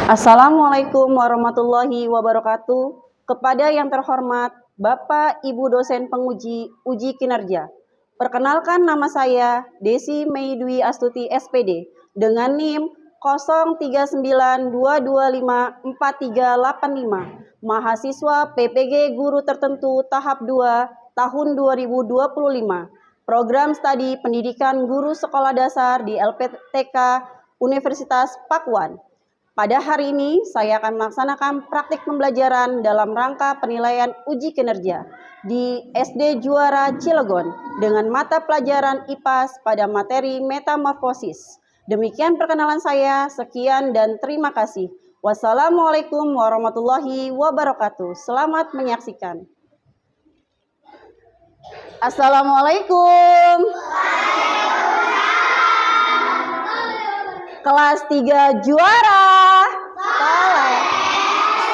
Assalamualaikum warahmatullahi wabarakatuh. Kepada yang terhormat Bapak Ibu dosen penguji uji kinerja. Perkenalkan, nama saya Desi Mei Dwi Astuti SPD dengan NIM 0392254385, mahasiswa PPG Guru Tertentu tahap 2 tahun 2025. Program Studi Pendidikan Guru Sekolah Dasar di LPTK Universitas Pakuan. Pada hari ini, saya akan melaksanakan praktik pembelajaran dalam rangka penilaian uji kinerja di SD Juara Cilegon dengan mata pelajaran IPAS pada materi metamorfosis. Demikian perkenalan saya, sekian dan terima kasih. Wassalamualaikum warahmatullahi wabarakatuh. Selamat menyaksikan. Assalamualaikum. Kelas 3 juara.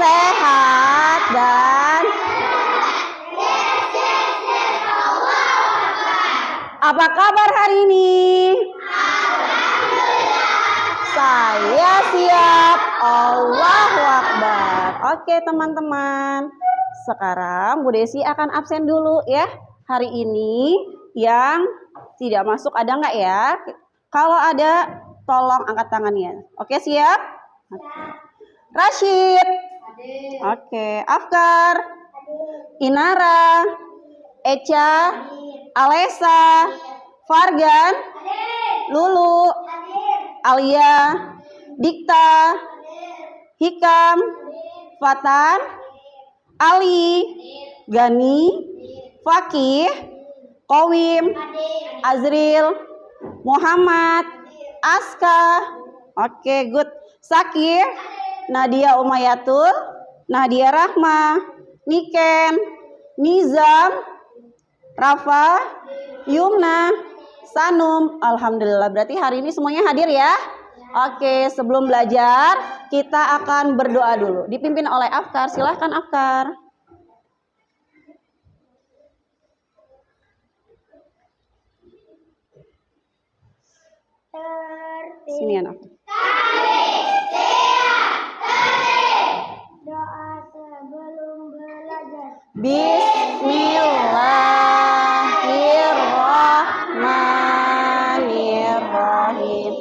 Sehat dan apa kabar hari ini? Saya siap. Allahu Akbar. Oke teman-teman, sekarang Bu Desi akan absen dulu ya. Hari ini yang tidak masuk ada nggak ya? Kalau ada tolong angkat tangannya. Oke, siap? Oke. Rashid. Oke, Afkar. Inara. Echa. Alesa. Fargan. Lulu. Alia. Dikta. Hikam. Fatan. Ali. Gani. Fakih. Qawim. Azril. Muhammad. Aska. Oke, good. Sakir. Nadia Umayatul. Nadia Rahma. Niken. Nizam. Rafa. Yumna. Sanum. Alhamdulillah, berarti hari ini semuanya hadir ya. Oke, sebelum belajar kita akan berdoa dulu. Dipimpin oleh Afkar. Silahkan Afkar. Sini anak. Doa sebelum belajar. Bismillahirrahmanirrahim.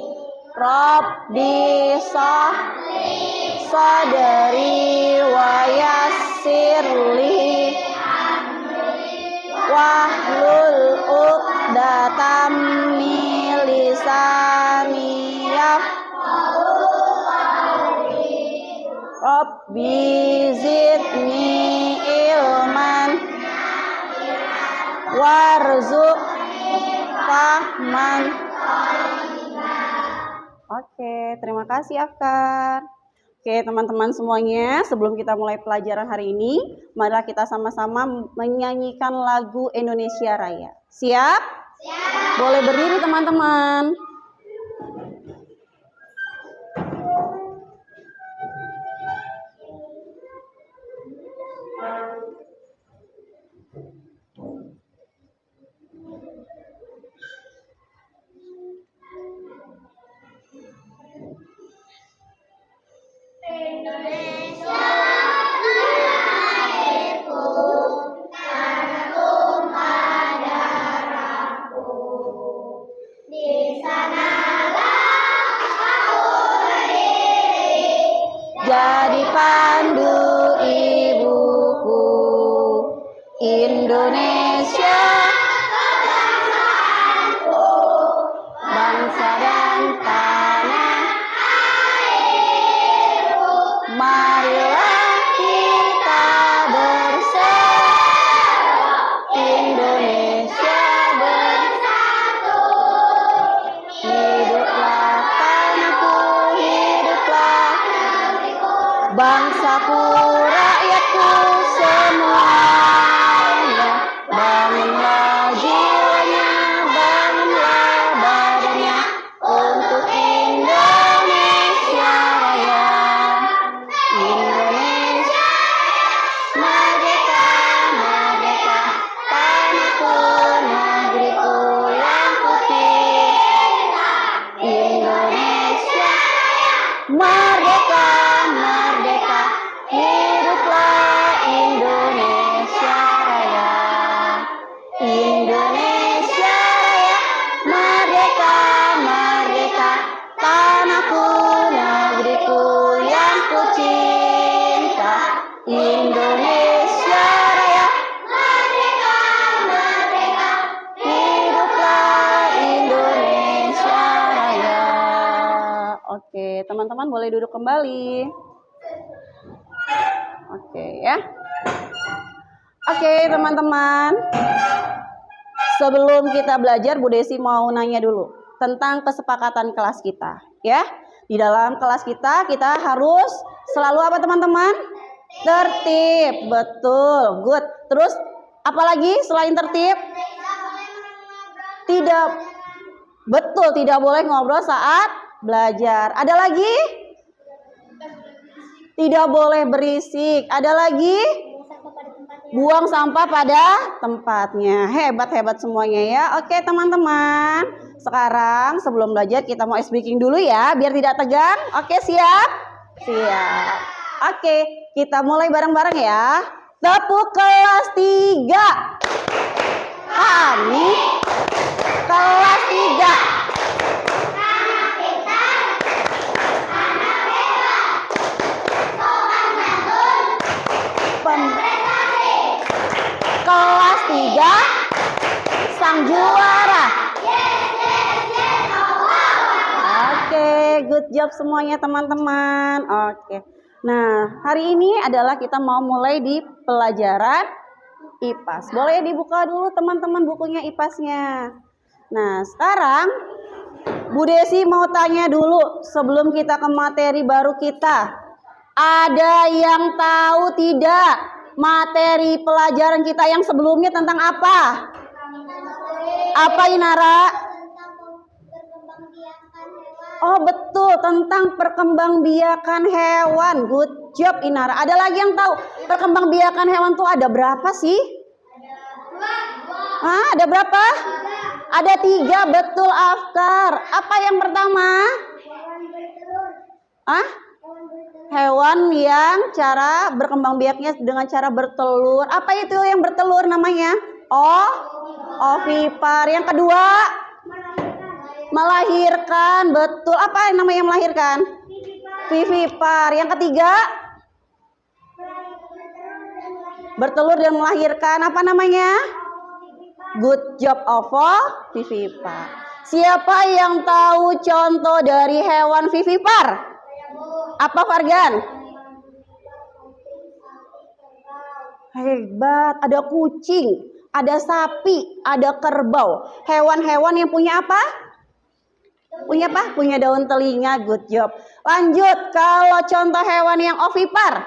Rabbi sadri wa yassirli wahlul uqdatam min lisani Rabbi zidni ilman warzuq fahman. Oke, terima kasih Afkar. Oke teman-teman semuanya, sebelum kita mulai pelajaran hari ini, marilah kita sama-sama menyanyikan lagu Indonesia Raya. Siap? Siap. Boleh berdiri teman-teman. Indonesia airku, tanahku, darahku. Di sanalah aku berdiri, Jadi pandu ibuku. Indonesia bangsaanku, bangsa dan tanah airku. marilah kita bersatu, Indonesia bersatu. Hiduplah tanahku, hiduplah bangsaku, rakyatku semuanya. Bangunlah jiwanya, bangunlah badannya untuk Indonesia Raya. Indonesia merdeka, merdeka, tanahku, negeriku yang putih. Indonesia merdeka, Oke, teman-teman boleh duduk kembali. Oke ya. Oke, teman-teman. Sebelum kita belajar, Bu Desi mau nanya dulu tentang kesepakatan kelas kita, ya. Di dalam kelas kita harus selalu apa, teman-teman? Tertib. Betul. Good. Terus apalagi selain tertib? Tidak. Betul, tidak boleh ngobrol saat belajar. Ada lagi? Tidak boleh berisik. Ada lagi? Buang sampah pada tempatnya. Hebat-hebat semuanya ya. Oke, teman-teman. Sekarang sebelum belajar kita mau speaking dulu ya, biar tidak tegang. Oke, siap? Siap. Oke, kita mulai bareng-bareng ya. Tepuk kelas 3. Kami kelas 3. Kelas 3 sang juara. Oke, good job semuanya teman-teman. Oke. Nah, hari ini adalah kita mau mulai di pelajaran IPAS. Boleh dibuka dulu teman-teman bukunya IPAS-nya. Nah, sekarang Bu Desi mau tanya dulu sebelum kita ke materi baru kita. Ada yang tahu tidak materi pelajaran kita yang sebelumnya tentang apa? Apa Inara? Oh betul, tentang perkembangbiakan hewan. Good job Inara. Ada lagi yang tahu perkembangbiakan hewan tuh ada berapa sih? Ada berapa? Ada 3, betul Afkar. Apa yang pertama? Hewan yang cara berkembang biaknya dengan cara bertelur. Apa itu yang bertelur namanya? Ovipar. Yang kedua? Melahirkan. Betul. Apa yang namanya melahirkan? Vivipar. Yang ketiga? Bertelur dan melahirkan. Apa namanya? Good job, ovovivipar. Siapa yang tahu contoh dari hewan vivipar? Apa Fargan? Hebat, ada kucing, ada sapi, ada kerbau. Hewan-hewan yang punya apa? Punya apa? Punya daun telinga, good job. Lanjut, kalau contoh hewan yang ovipar.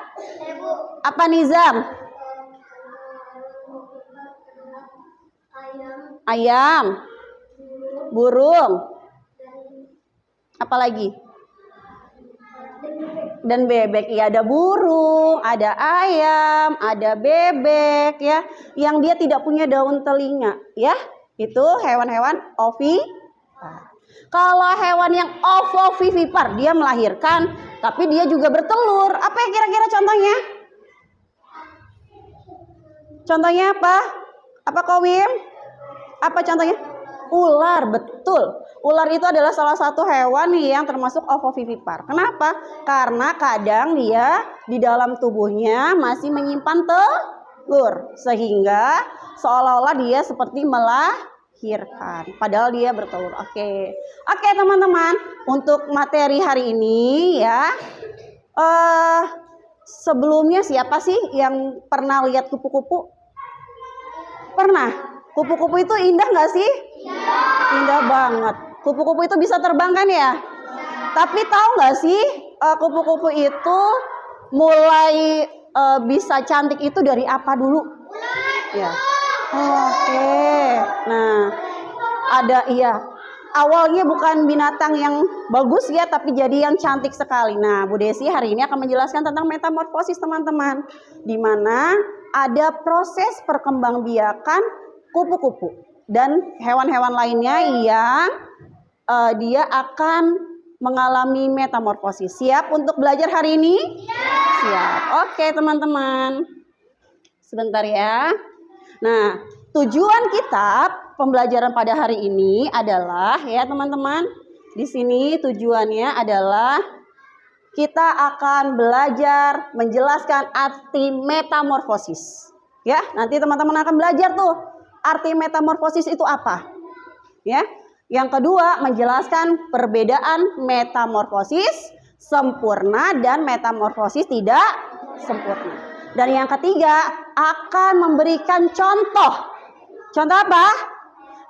Apa Nizam? Ayam. Burung. Apa lagi? Dan bebek. Ya, ada burung, ada ayam, ada bebek ya, yang dia tidak punya daun telinga ya. Itu hewan-hewan ovipar. Kalau hewan yang ovovivipar, dia melahirkan tapi dia juga bertelur. Apa ya kira-kira contohnya? Contohnya apa? Apa Kowim? Apa contohnya? Ular, betul. Ular itu adalah salah satu hewan yang termasuk ovovivipar. Kenapa? Karena kadang dia di dalam tubuhnya masih menyimpan telur, sehingga seolah-olah dia seperti melahirkan, padahal dia bertelur. Oke, teman-teman, untuk materi hari ini ya. Sebelumnya siapa sih yang pernah lihat kupu-kupu? Pernah? Kupu-kupu itu indah nggak sih? Indah banget. Kupu-kupu itu bisa terbang kan ya? Tapi tahu nggak sih kupu-kupu itu mulai bisa cantik itu dari apa dulu? Ya. Oke. Nah, awalnya bukan binatang yang bagus ya, tapi jadi yang cantik sekali. Nah, Bu Desi hari ini akan menjelaskan tentang metamorfosis teman-teman, di mana ada proses perkembangbiakan kupu-kupu dan hewan-hewan lainnya yang dia akan mengalami metamorfosis. Siap untuk belajar hari ini? Siap. Oke, teman-teman. Sebentar ya. Nah, tujuan kita pembelajaran pada hari ini adalah ya, teman-teman. Di sini tujuannya adalah kita akan belajar menjelaskan arti metamorfosis. Ya, nanti teman-teman akan belajar tuh arti metamorfosis itu apa. Ya. Yang kedua, menjelaskan perbedaan metamorfosis sempurna dan metamorfosis tidak sempurna. Dan yang ketiga, akan memberikan contoh. Contoh apa?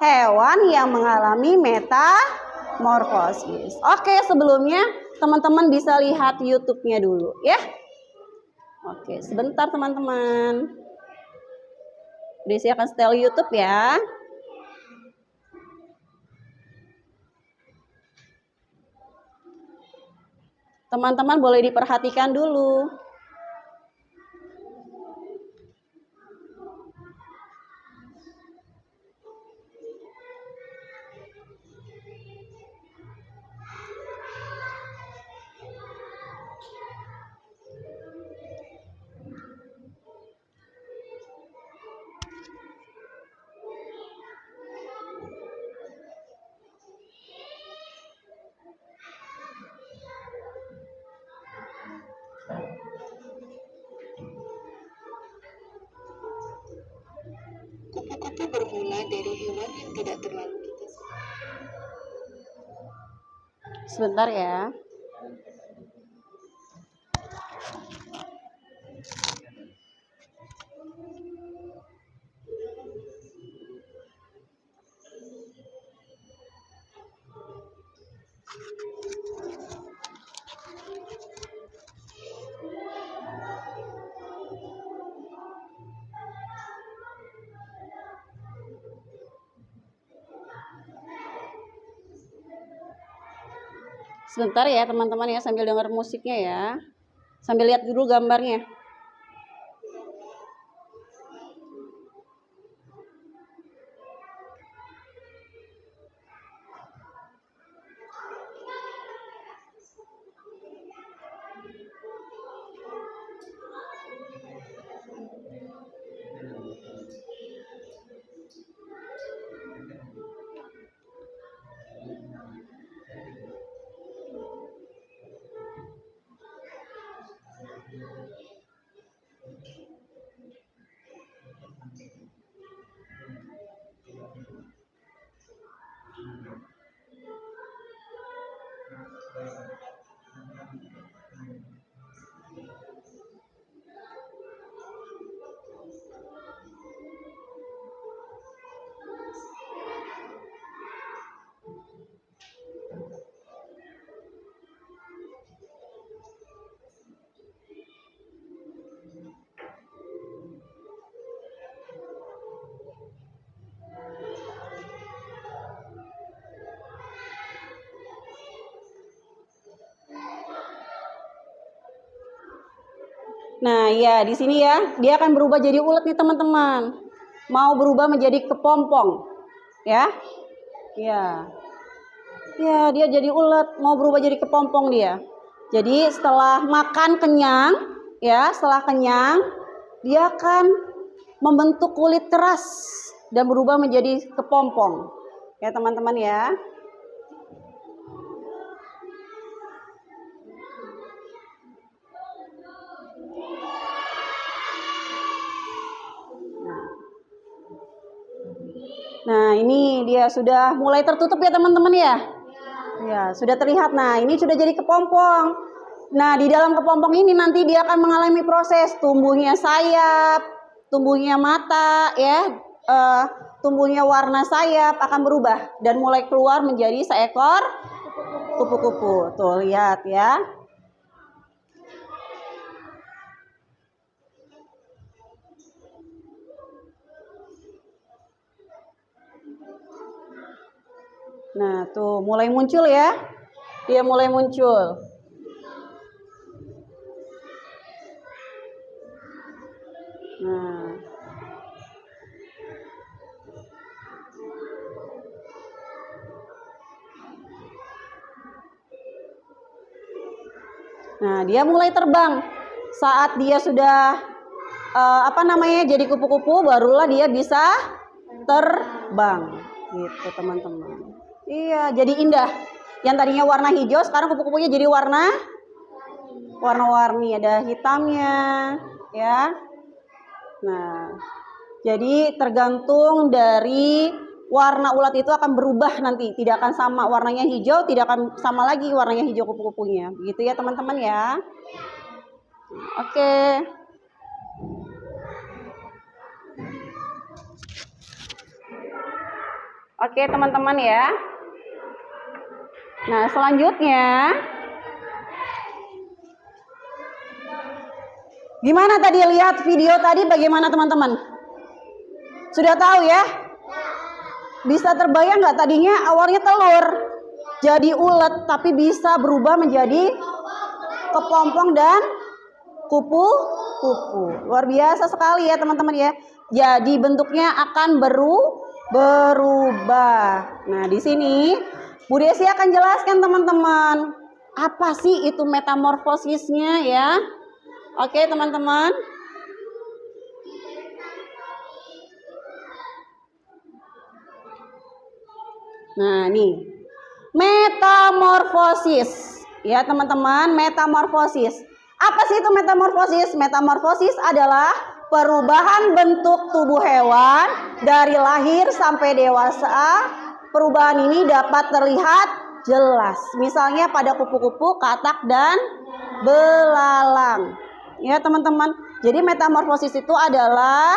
Hewan yang mengalami metamorfosis. Oke, sebelumnya teman-teman bisa lihat YouTube-nya dulu ya. Oke, sebentar teman-teman. Desi akan setel YouTube ya. Teman-teman boleh diperhatikan dulu. Kupu-kupu bermula dari hewan yang tidak terlalu kita sukai. Sebentar ya. Sebentar ya teman-teman ya, sambil dengar musiknya ya. Sambil lihat dulu gambarnya. Nah, ya di sini ya, dia akan berubah jadi ulet nih teman-teman. Mau berubah menjadi kepompong, ya? Ya, ya dia jadi ulet, mau berubah jadi kepompong dia. Jadi setelah makan kenyang, ya, setelah kenyang, dia akan membentuk kulit keras dan berubah menjadi kepompong, ya teman-teman ya. Nah, ini dia sudah mulai tertutup ya teman-teman ya. Ya, sudah terlihat. Nah, ini sudah jadi kepompong. Nah, di dalam kepompong ini nanti dia akan mengalami proses tumbuhnya sayap, tumbuhnya mata, ya, tumbuhnya warna sayap akan berubah dan mulai keluar menjadi seekor kupu-kupu. Tuh, lihat ya. Nah, tuh mulai muncul ya. Dia mulai muncul. Nah, dia mulai terbang. Saat dia sudah jadi kupu-kupu, barulah dia bisa terbang. Gitu, teman-teman. Iya, jadi indah. Yang tadinya warna hijau, sekarang kupu-kupunya jadi warna-warni, ada hitamnya, ya. Nah, jadi tergantung dari warna ulat itu akan berubah nanti, tidak akan sama warnanya hijau, tidak akan sama lagi warnanya hijau kupu-kupunya. Begitu ya teman-teman ya. Oke. Oke teman-teman ya. Nah selanjutnya, gimana tadi lihat video tadi bagaimana teman-teman? Sudah tahu ya? Bisa terbayang nggak tadinya awalnya telur jadi ulet tapi bisa berubah menjadi kepompong dan kupu-kupu. Luar biasa sekali ya teman-teman ya. Jadi bentuknya akan berubah. Nah di sini Bu Desi akan jelaskan teman-teman apa sih itu metamorfosisnya ya. Oke teman-teman. Nah nih metamorfosis ya teman-teman, metamorfosis. Apa sih itu metamorfosis? Metamorfosis adalah perubahan bentuk tubuh hewan dari lahir sampai dewasa. Perubahan ini dapat terlihat jelas. Misalnya pada kupu-kupu, katak, dan belalang. Ya teman-teman. Jadi metamorfosis itu adalah,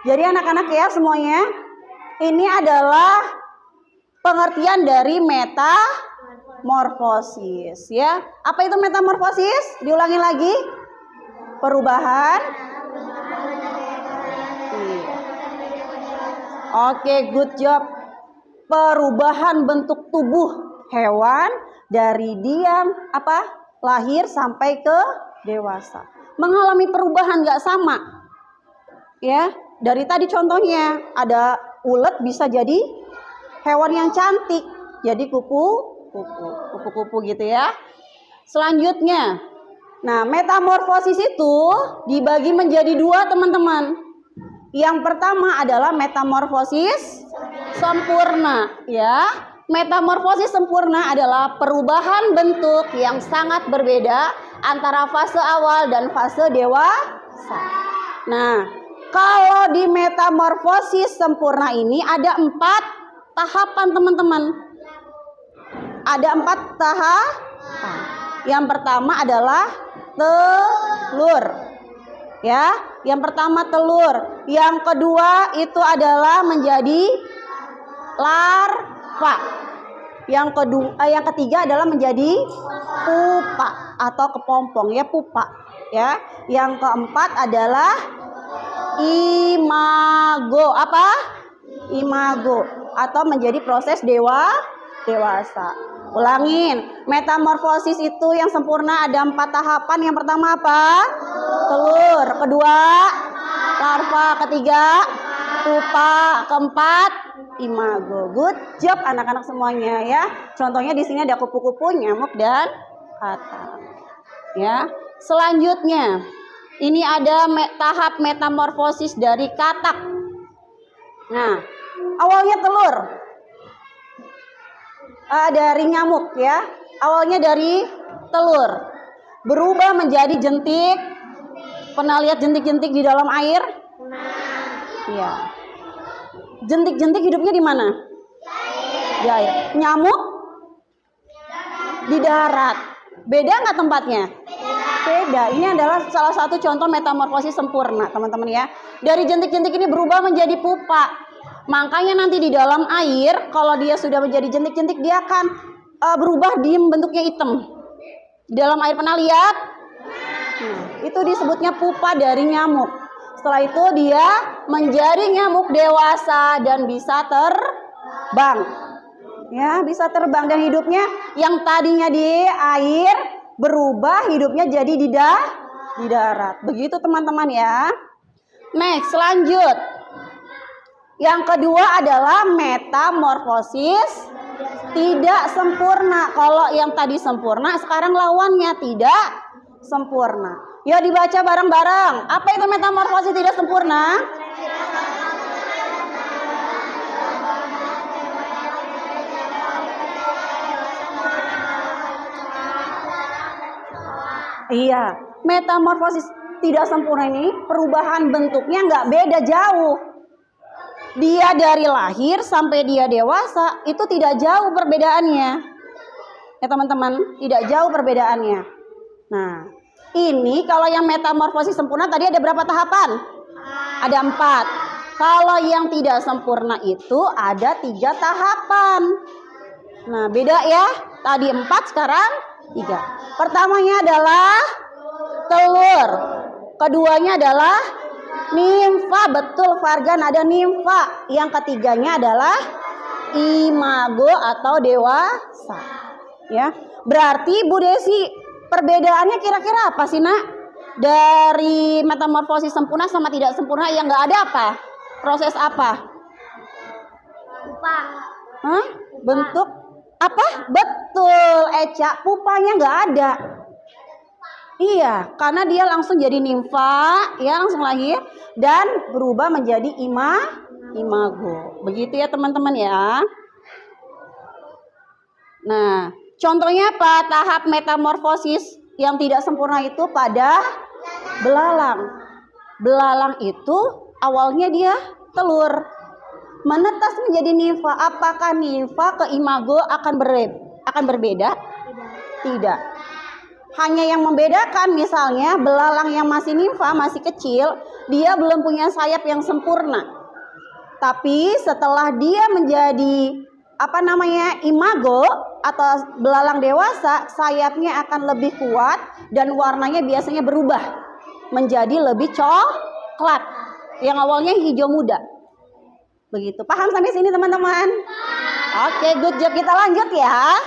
jadi anak-anak ya semuanya, ini adalah pengertian dari metamorfosis ya. Apa itu metamorfosis? Diulangi lagi. Perubahan. Oke, good job. Perubahan bentuk tubuh hewan dari lahir sampai ke dewasa. Mengalami perubahan nggak sama. Ya, dari tadi contohnya ada ulet bisa jadi hewan yang cantik, jadi kupu-kupu gitu ya. Selanjutnya, nah metamorfosis itu dibagi menjadi dua teman-teman. Yang pertama adalah metamorfosis sempurna ya. Metamorfosis sempurna adalah perubahan bentuk yang sangat berbeda antara fase awal dan fase dewasa. Nah, kalau di metamorfosis sempurna ini ada 4 tahapan teman-teman. Ada 4 tahapan. Yang pertama adalah telur. Ya, yang pertama telur. Yang kedua itu adalah menjadi larva. Yang ketiga adalah menjadi pupa atau kepompong ya, pupa ya. Yang keempat adalah imago. Apa? Imago atau menjadi proses dewasa. Ulangin, metamorfosis itu yang sempurna ada 4 tahapan. Yang pertama apa? Telur. Kedua, larva. Ketiga, pupa. Keempat, imago. Good job anak-anak semuanya ya. Contohnya di sini ada kupu-kupu, nyamuk, dan katak. Ya. Selanjutnya, ini ada tahap metamorfosis dari katak. Nah, awalnya telur. Dari nyamuk ya. Awalnya dari telur. Berubah menjadi jentik. Pernah lihat jentik-jentik di dalam air? Iya. Jentik-jentik hidupnya di mana? Di air. Nyamuk? Di darat. Beda nggak tempatnya? Beda. Ini adalah salah satu contoh metamorfosis sempurna, teman-teman ya. Dari jentik-jentik ini berubah menjadi pupa. Makanya nanti di dalam air, kalau dia sudah menjadi jentik-jentik, dia akan berubah bentuknya hitam. Di dalam air pernah lihat? Nah, itu disebutnya pupa dari nyamuk. Setelah itu dia menjadi nyamuk dewasa dan bisa terbang. Ya, bisa terbang dan hidupnya yang tadinya di air berubah hidupnya jadi di darat. Begitu teman-teman ya. Next, lanjut. Yang kedua adalah metamorfosis tidak sempurna. Kalau yang tadi sempurna, sekarang lawannya tidak sempurna. Yuk dibaca bareng-bareng. Apa itu metamorfosis tidak sempurna? Iya, metamorfosis tidak sempurna ini perubahan bentuknya nggak beda jauh. dia dari lahir sampai dia dewasa itu tidak jauh perbedaannya. Ya teman-teman, tidak jauh perbedaannya. Nah, ini kalau yang metamorfosis sempurna tadi ada berapa tahapan? Ada 4. Kalau yang tidak sempurna itu ada 3 tahapan. Nah, beda ya. Tadi 4, sekarang 3. Pertamanya adalah telur. Keduanya adalah nimfa. Betul Fargan, ada nimfa. Yang ketiganya adalah imago atau dewasa. Ya. Berarti Bu Desi, perbedaannya kira-kira apa sih, Nak? Dari metamorfosis sempurna sama tidak sempurna yang nggak ada apa? Proses apa? Pupa. Hah? Bentuk apa? Betul, Eca. Pupanya nggak ada. Iya, karena dia langsung jadi nimfa, ya langsung lahir dan berubah menjadi imago. Begitu ya teman-teman ya. Nah, contohnya apa? Tahap metamorfosis yang tidak sempurna itu pada belalang. Belalang itu awalnya dia telur, menetas menjadi nimfa. Apakah nimfa ke imago akan berbeda? Tidak. Hanya yang membedakan misalnya belalang yang masih nimfa, masih kecil, dia belum punya sayap yang sempurna. Tapi setelah dia menjadi imago atau belalang dewasa, sayapnya akan lebih kuat dan warnanya biasanya berubah menjadi lebih coklat. Yang awalnya hijau muda. Begitu. Paham sampai sini teman-teman? Oke, good job. Kita lanjut ya.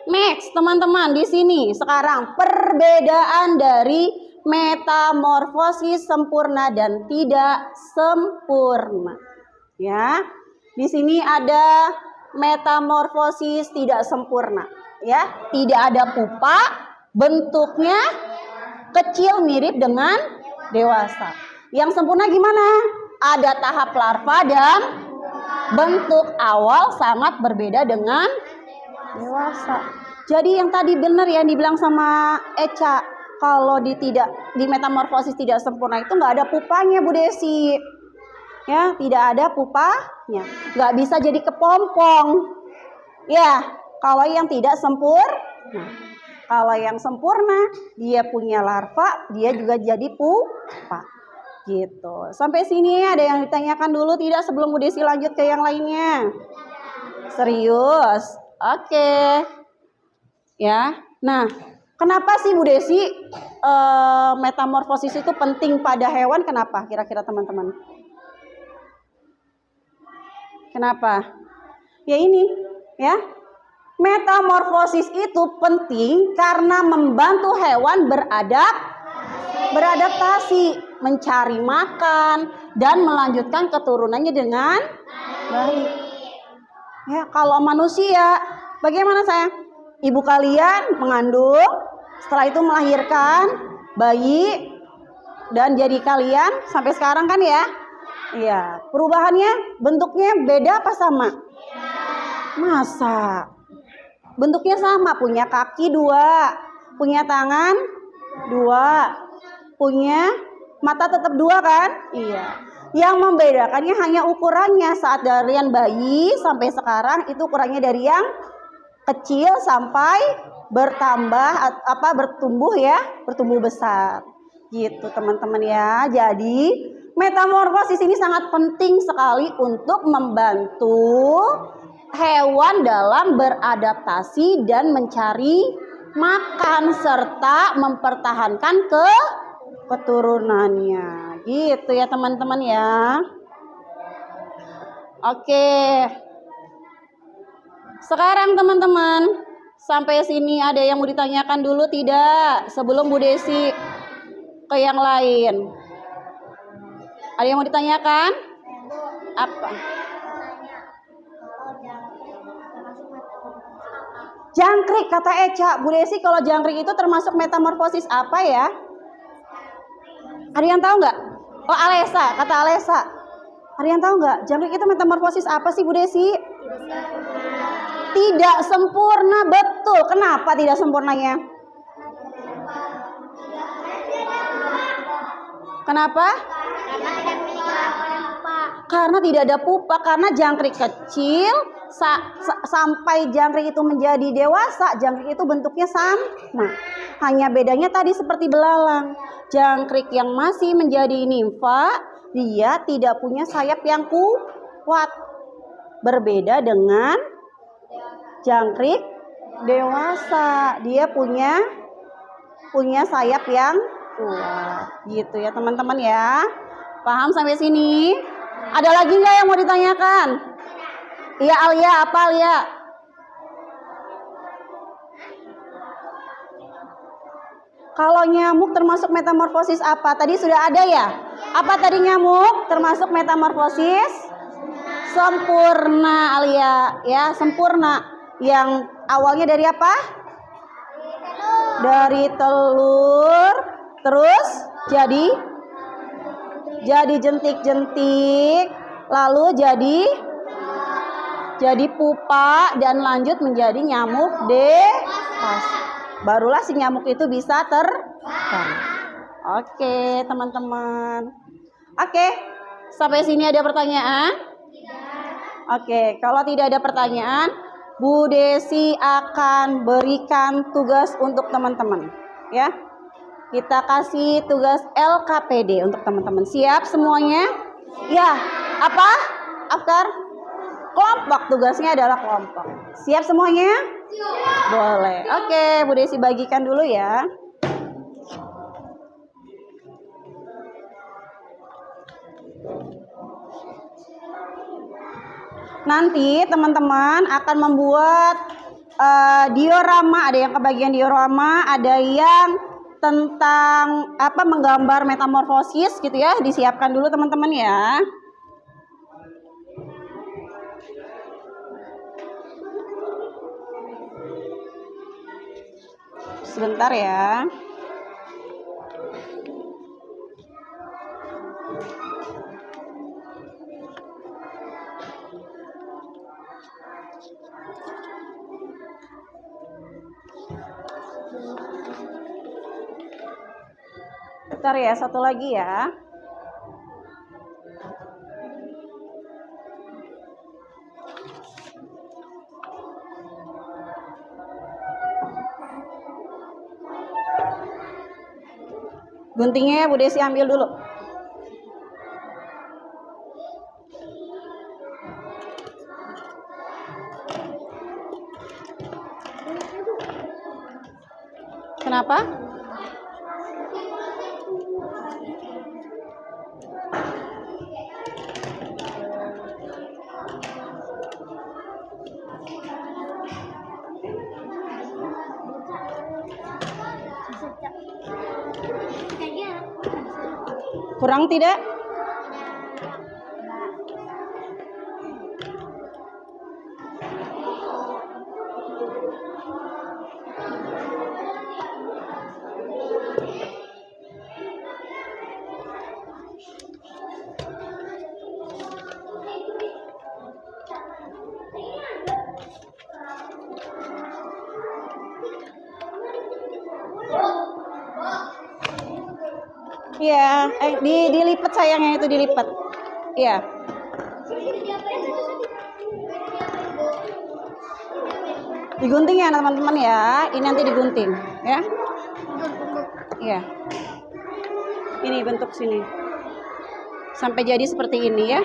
Next, teman-teman, di sini sekarang perbedaan dari metamorfosis sempurna dan tidak sempurna. Ya. Di sini ada metamorfosis tidak sempurna, ya. Tidak ada pupa, bentuknya kecil mirip dengan dewasa. Yang sempurna gimana? Ada tahap larva dan bentuk awal sangat berbeda dengan dewasa. Jadi yang tadi benar yang dibilang sama Eca, kalau di metamorfosis tidak sempurna itu nggak ada pupanya Bu Desi. Ya, tidak ada pupanya. Nggak bisa jadi kepompong. Ya, kalau yang tidak sempurna. Kalau yang sempurna, dia punya larva, dia juga jadi pupa. Gitu. Sampai sini ada yang ditanyakan dulu tidak sebelum Bu Desi lanjut ke yang lainnya? Serius? Oke. Ya. Nah, kenapa sih Bu Desi metamorfosis itu penting pada hewan? Kenapa? Kira-kira teman-teman? Kenapa? Ya ini, ya. Metamorfosis itu penting karena membantu hewan beradaptasi, mencari makan dan melanjutkan keturunannya dengan baik. Ya, kalau manusia, bagaimana sayang? Ibu kalian mengandung, setelah itu melahirkan bayi dan jadi kalian sampai sekarang kan ya? Iya, perubahannya bentuknya beda apa sama? Masa? Bentuknya sama, punya kaki 2, punya tangan 2, punya mata tetap 2 kan? Iya. Yang membedakannya hanya ukurannya. Saat dari yang bayi sampai sekarang itu ukurannya dari yang kecil sampai bertumbuh besar. Gitu teman-teman ya. Jadi metamorfosis ini sangat penting sekali untuk membantu hewan dalam beradaptasi dan mencari makan serta mempertahankan keturunannya. Gitu ya teman-teman ya. Oke. Sekarang teman-teman, sampai sini ada yang mau ditanyakan dulu tidak? Sebelum Bu Desi ke yang lain. Ada yang mau ditanyakan? Apa? Jangkrik, kata Eca. Bu Desi, kalau jangkrik itu termasuk metamorfosis apa ya? Ada yang tahu nggak? Oh, Alesa, kata Alesa. Ada yang tahu nggak? Jangkrik itu metamorfosis apa sih Bu Desi? Tidak sempurna, betul. Kenapa tidak sempurnanya? Kenapa? Karena tidak ada pupa, karena jangkrik kecil sampai jangkrik itu menjadi dewasa, jangkrik itu bentuknya sama. Hanya bedanya tadi seperti belalang. Jangkrik yang masih menjadi nimfa, dia tidak punya sayap yang kuat. Berbeda dengan jangkrik dewasa, dia punya sayap yang kuat. Gitu ya teman-teman ya. Paham sampai sini? Ada lagi nggak yang mau ditanyakan? Iya Alia, apa Alia? Kalau nyamuk termasuk metamorfosis apa? Tadi sudah ada ya? Apa tadi nyamuk termasuk metamorfosis? Sempurna Alia, ya sempurna. Yang awalnya dari apa? Dari telur, terus jadi jentik-jentik, lalu jadi pupa dan lanjut menjadi nyamuk dewasa. Barulah si nyamuk itu bisa terbang. Oke, teman-teman. Oke, sampai sini ada pertanyaan? Oke, kalau tidak ada pertanyaan, Bu Desi akan berikan tugas untuk teman-teman, ya. Kita kasih tugas LKPD untuk teman-teman. Siap semuanya? Ya, apa? After? Kelompok, tugasnya adalah kelompok. Siap semuanya? Boleh. Oke, Bu Desi bagikan dulu ya. Nanti teman-teman akan membuat diorama, ada yang kebagian diorama, ada yang tentang apa menggambar metamorfosis gitu ya. Disiapkan dulu teman-teman ya. Sebentar ya. Bentar ya, satu lagi ya. Guntingnya Bu Desi ambil dulu. Kenapa? Kurang tidak? Iya, dilipat sayangnya itu dilipat. Iya. Digunting ya teman-teman ya. Ini nanti digunting ya. Iya. Ini bentuk sini. Sampai jadi seperti ini ya.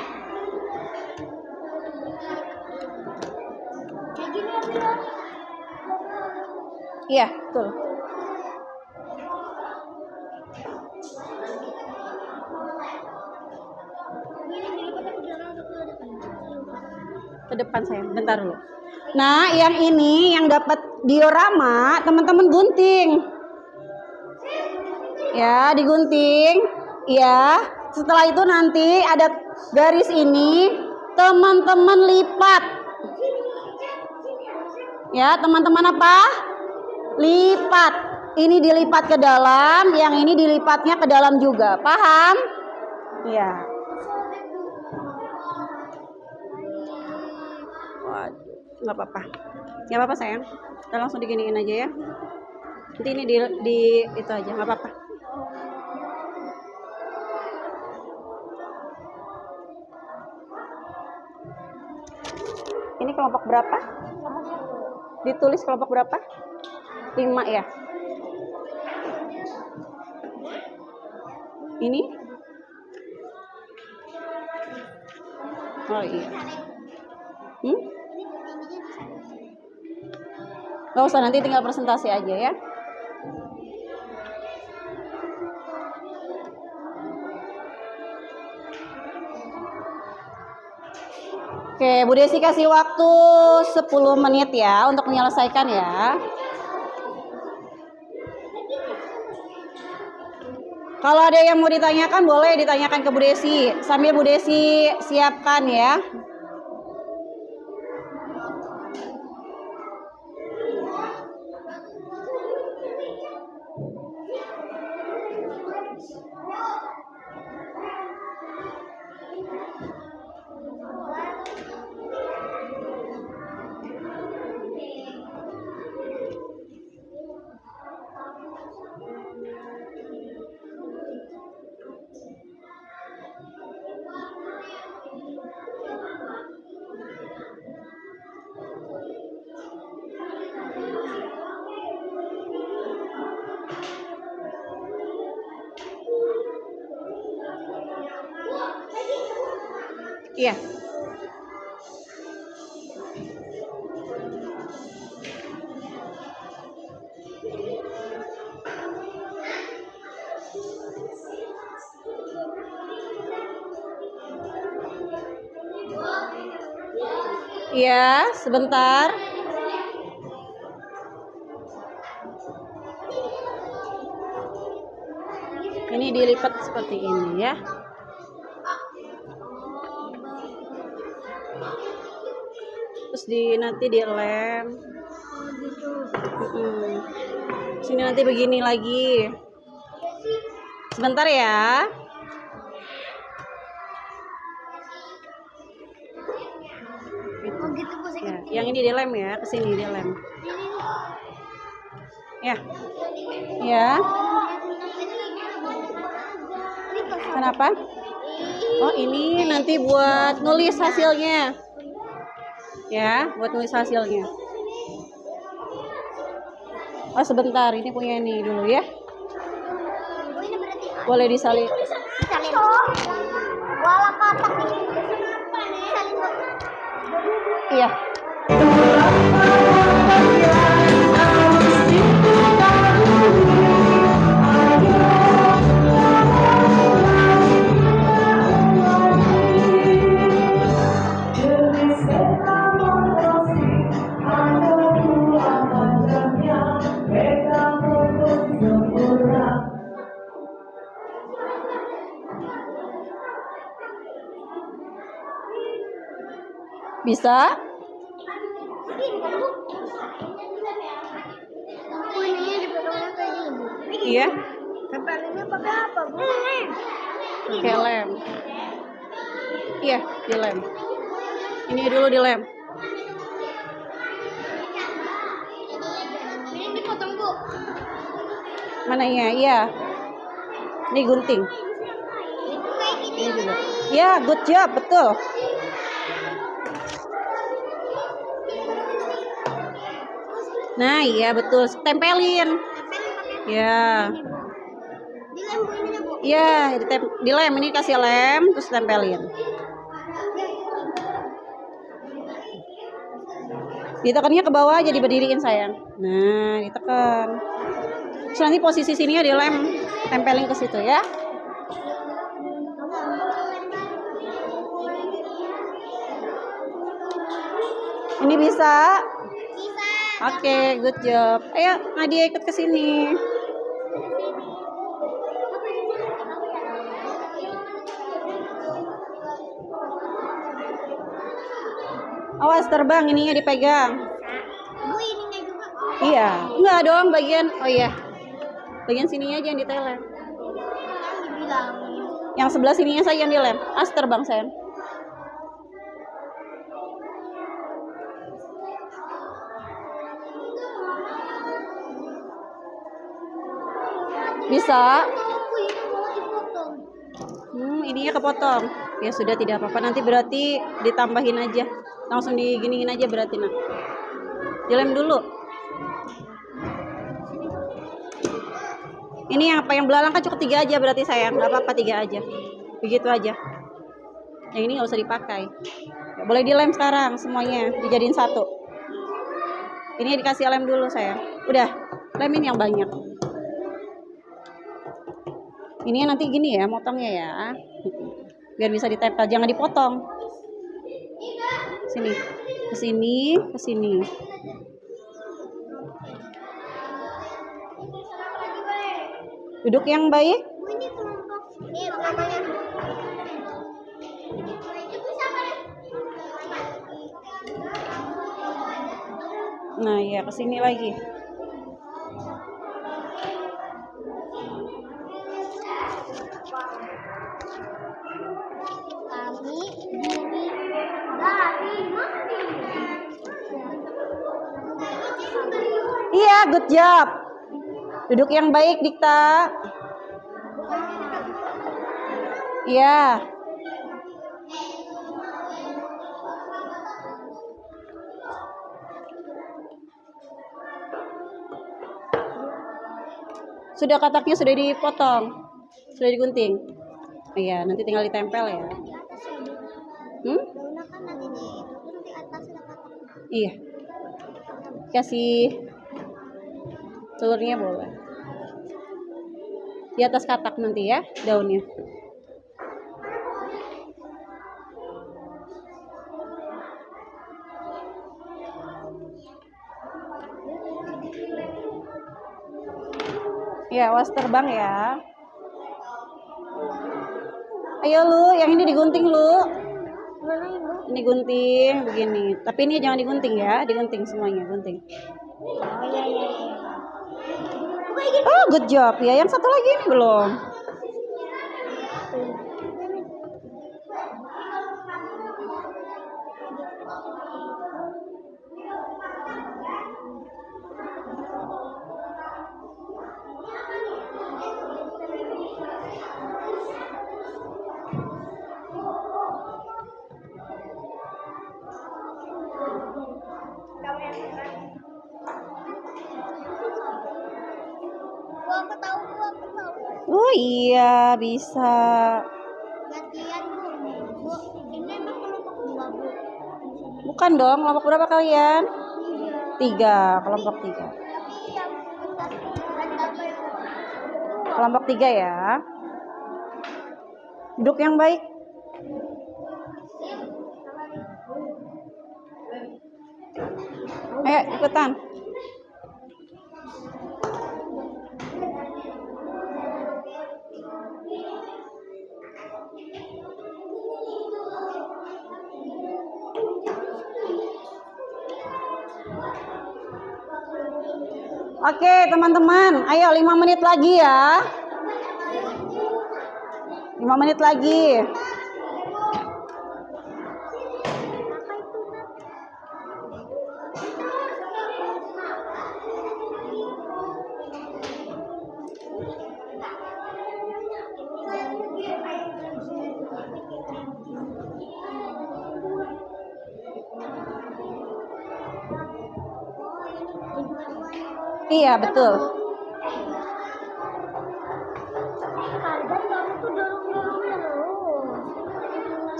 Iya, betul. Ke depan saya, bentar dulu. Nah, yang ini yang dapat diorama, teman-teman gunting. Ya, digunting. Ya, setelah itu nanti ada garis ini, teman-teman lipat. Ya, teman-teman apa? Lipat. Ini dilipat ke dalam, yang ini dilipatnya ke dalam juga. Paham? Ya. Nggak apa-apa sayang, kita langsung diginiin aja ya. Nanti ini di itu aja, nggak apa-apa. kelompok berapa? Ditulis kelompok berapa? 5 ya. Ini? Oh iya. Gak usah, nanti tinggal presentasi aja ya. Oke, Bu Desi kasih waktu 10 menit ya untuk menyelesaikan ya. Kalau ada yang mau ditanyakan, boleh ditanyakan ke Bu Desi. Sambil Bu Desi siapkan ya. Iya. Iya, sebentar. Ini dilipat seperti ini ya. Terus nanti dilem. Sini nanti begini lagi. Sebentar ya. Ya, yang ini dilem ya, ke sini dilem. Ya. Ya. Kenapa? Oh, ini nanti buat nulis hasilnya. Ya, buat nulis hasilnya. Oh, sebentar, ini punya ini dulu ya. Boleh disalin. Iya. Bisa? Iya. Tempelinnya pakai apa, Bu? Pakai lem. Iya, dilem. Ini dulu dilem. Ini dipotong, Bu. Mananya? Iya. Ini gunting. Kayak gini. Ini juga. Ya, good job, betul. Nah, iya betul. Tempelin. Ya. Dilem, Bu, ininya, Bu. Iya, dilem. Ini kasih lem, terus tempelin. Ditekannya ke bawah aja, diberdiriin sayang. Nah, ditekan. Terus nanti posisi sininya dilem, tempelin ke situ ya. Ini bisa? Bisa. Oke, good job. Ayo, Nadia ikut ke sini. Awas terbang, ininya dipegang. Bu, ininya juga. Iya, enggak dong bagian. Oh iya, bagian sininya aja yang ditelem. Dibilang. Yang sebelah sininya saja yang dilem. As terbang sayang. Bisa? Bu, ini mau dipotong. Ininya kepotong. Ya sudah, tidak apa-apa. Nanti berarti ditambahin aja. Langsung diginiin aja berarti nah. Dilem dulu. Ini yang apa yang belalang kan cukup 3 aja berarti sayang. Nggak apa-apa 3 aja. Begitu aja. Yang ini nggak usah dipakai. Ya, boleh dilem sekarang semuanya. Dijadiin satu. Ini dikasih lem dulu sayang. Udah. Lemin yang banyak. Ini nanti gini ya motongnya ya. Biar bisa ditempel. Jangan dipotong. Sini. Ke sini. Ke sini. Duduk yang baik. Ini kelompok. Namanya. Nah, ya ke sini lagi. Kami diri dari mati. Iya, good job. Duduk yang baik, Dikta. Iya. Sudah kataknya sudah dipotong. Sudah digunting. Iya, nanti tinggal ditempel ya. Daunnya kan nanti di atas ada katak. Iya. Kasih telurnya boleh. Di atas katak nanti ya daunnya. Ya, awas terbang ya. Ayo lu, yang ini digunting lu. Mana ibu? Ini gunting begini. Tapi ini jangan digunting ya, digunting semuanya, gunting. Oh iya iya iya. Oh, good job ya. Yang satu lagi ini belum. Aku tahu. Oh iya, bisa. Latihan bu. Bu, ini emang kelompok 2 bu. Bukan dong, kelompok berapa kalian? 3, kelompok 3. Tapi yang gambar Kelompok 3 ya. Duduk yang baik. Ayo ikutan. Oke teman-teman, ayo 5 menit lagi ya. 5 menit lagi. Iya betul.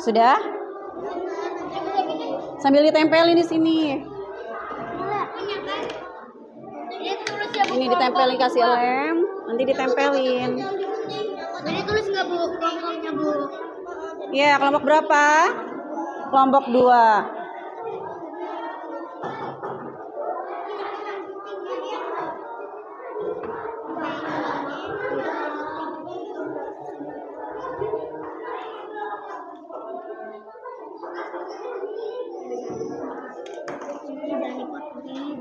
Sudah? Sambil ditempelin di sini. Ini ditempelin kasih lem, nanti ditempelin. Jadi tulis nggak bu kelompoknya bu? Iya, kelompok berapa? Kelompok 2.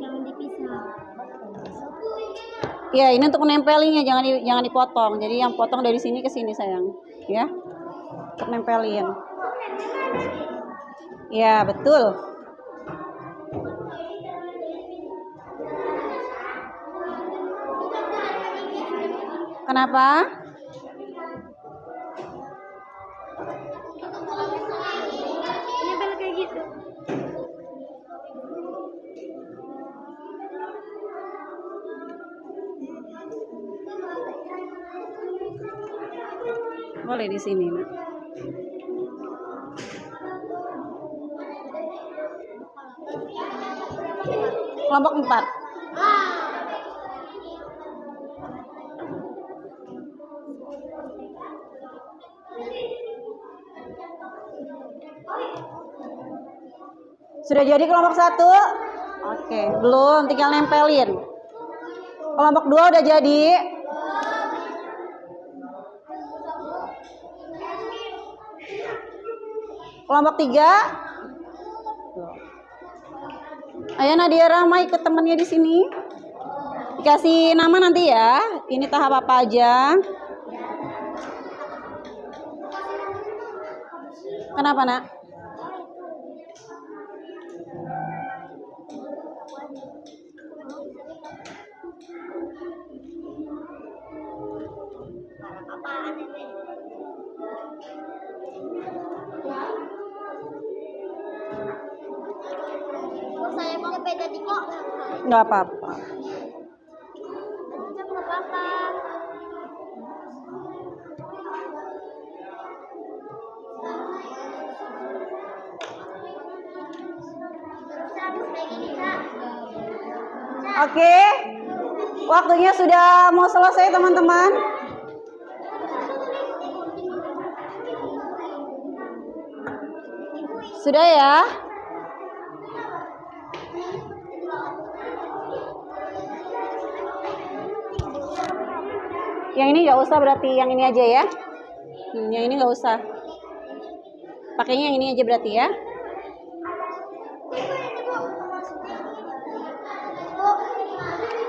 Jangan dipisah. Ya, ini untuk menempelinya jangan dipotong. Jadi yang potong dari sini ke sini sayang, ya. Untuk nempelin. Ya, betul. Kenapa? Nempel kayak gitu. Boleh di sini, Nak. Kelompok 4. Sudah jadi kelompok 1? Oke, belum, tinggal nempelin. Kelompok 2 udah jadi? Kelompok 3? Ayo Nadia Rahma ikut temennya di sini. Dikasih nama nanti ya. Ini tahap apa aja? Kenapa, Nak? Saya mau beda di kok. Nggak apa-apa. Nggak apa-apa. Oke. Waktunya sudah mau selesai, teman-teman. Sudah ya? Yang ini nggak usah, berarti yang ini aja ya. Yang ini nggak usah. Pakainya yang ini aja berarti ya.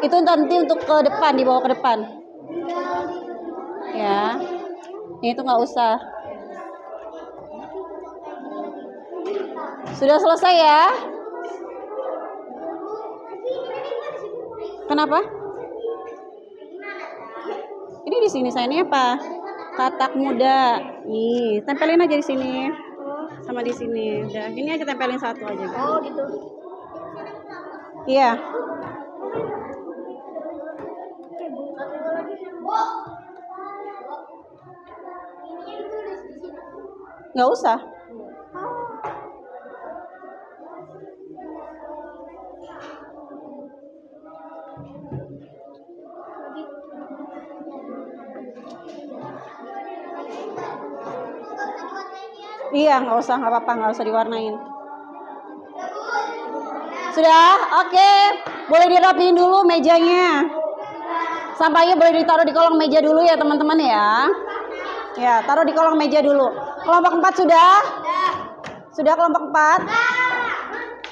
Itu nanti untuk ke depan, dibawa ke depan. Ya. Ini itu nggak usah. Sudah selesai ya? Kenapa? Ini di sini sayangnya apa? Katak muda. Nih, tempelin aja di sini. Sama di sini. Udah, ini aja tempelin satu aja. Oh gitu. Iya. Nggak usah. Iya, nggak usah, nggak apa-apa, nggak usah diwarnain. Sudah, oke. Boleh dirapiin dulu mejanya. Sampahnya boleh ditaruh di kolong meja dulu ya teman-teman ya. Ya, taruh di kolong meja dulu. Kelompok 4 sudah? Sudah kelompok 4?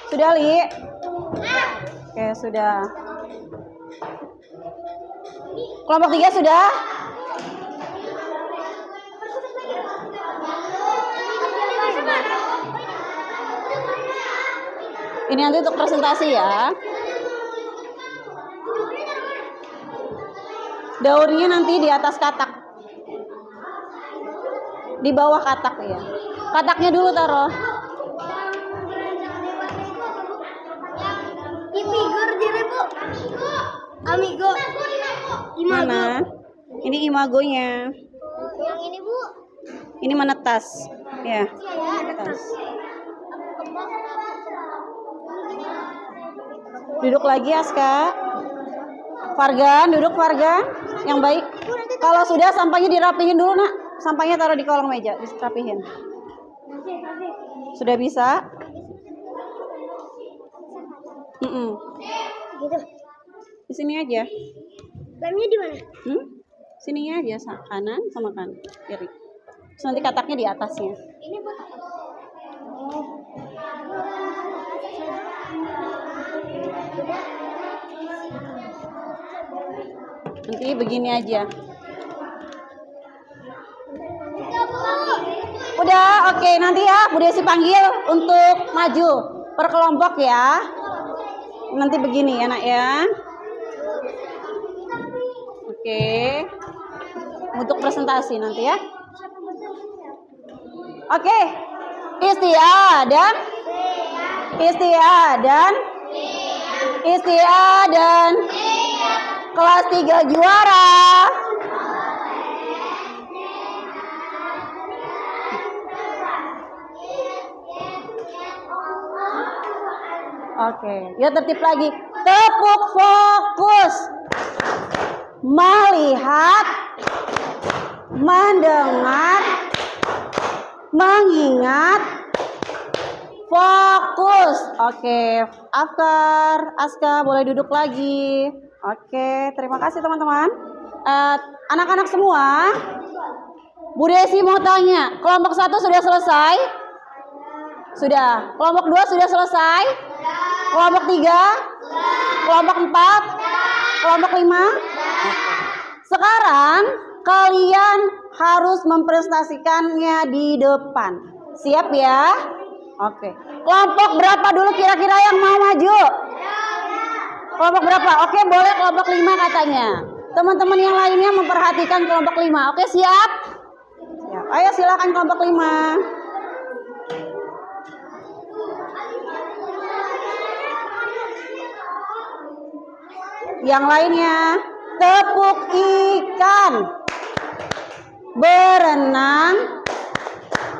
Sudah, Li? Oke, sudah. Kelompok 3 sudah? Ini nanti untuk presentasi ya. Daunnya nanti di atas katak. Di bawah katak ya. Kataknya dulu taruh. Ifigur dire, Bu. Amigo. Mana? Ini imagonya. Yang ini, Bu. Ini menetas. Ya. Menetas. Duduk lagi Aska. Fargan, duduk Fargan. Yang baik. Kalau sudah sampahnya dirapihin dulu, Nak. Sampahnya taruh di kolong meja, dirapihin. Sudah bisa? Gitu. Di sini aja. Lemnya di mana? Sininya aja, kanan sama kanan, kiri. Terus nanti kataknya di atasnya. Ini buat apa? Nanti begini aja. Udah, oke. Nanti ya Bu Desi panggil untuk maju per kelompok ya. Nanti begini ya, Nak ya. Oke. Untuk presentasi nanti ya. Oke. Istiadan. Istiadan. Istiadan. Kelas 3 juara. Oke, ya tertib lagi. Tepuk fokus. Melihat, mendengar, mengingat, fokus. Oke, Afkar, Aska boleh duduk lagi. Oke, terima kasih teman-teman. Anak-anak semua, Bu Desi mau tanya, kelompok 1 sudah selesai? Sudah. Kelompok 2 sudah selesai? Kelompok 3? Kelompok 4? Kelompok 5? Sekarang kalian harus mempresentasikannya di depan. Siap ya? Oke. Kelompok berapa dulu kira-kira yang mau maju? Kelompok berapa? Oke, boleh kelompok 5 katanya. Teman-teman yang lainnya memperhatikan kelompok 5. Oke, siap? Siap. Ayo silakan kelompok 5. Yang lainnya, tepuk ikan, berenang,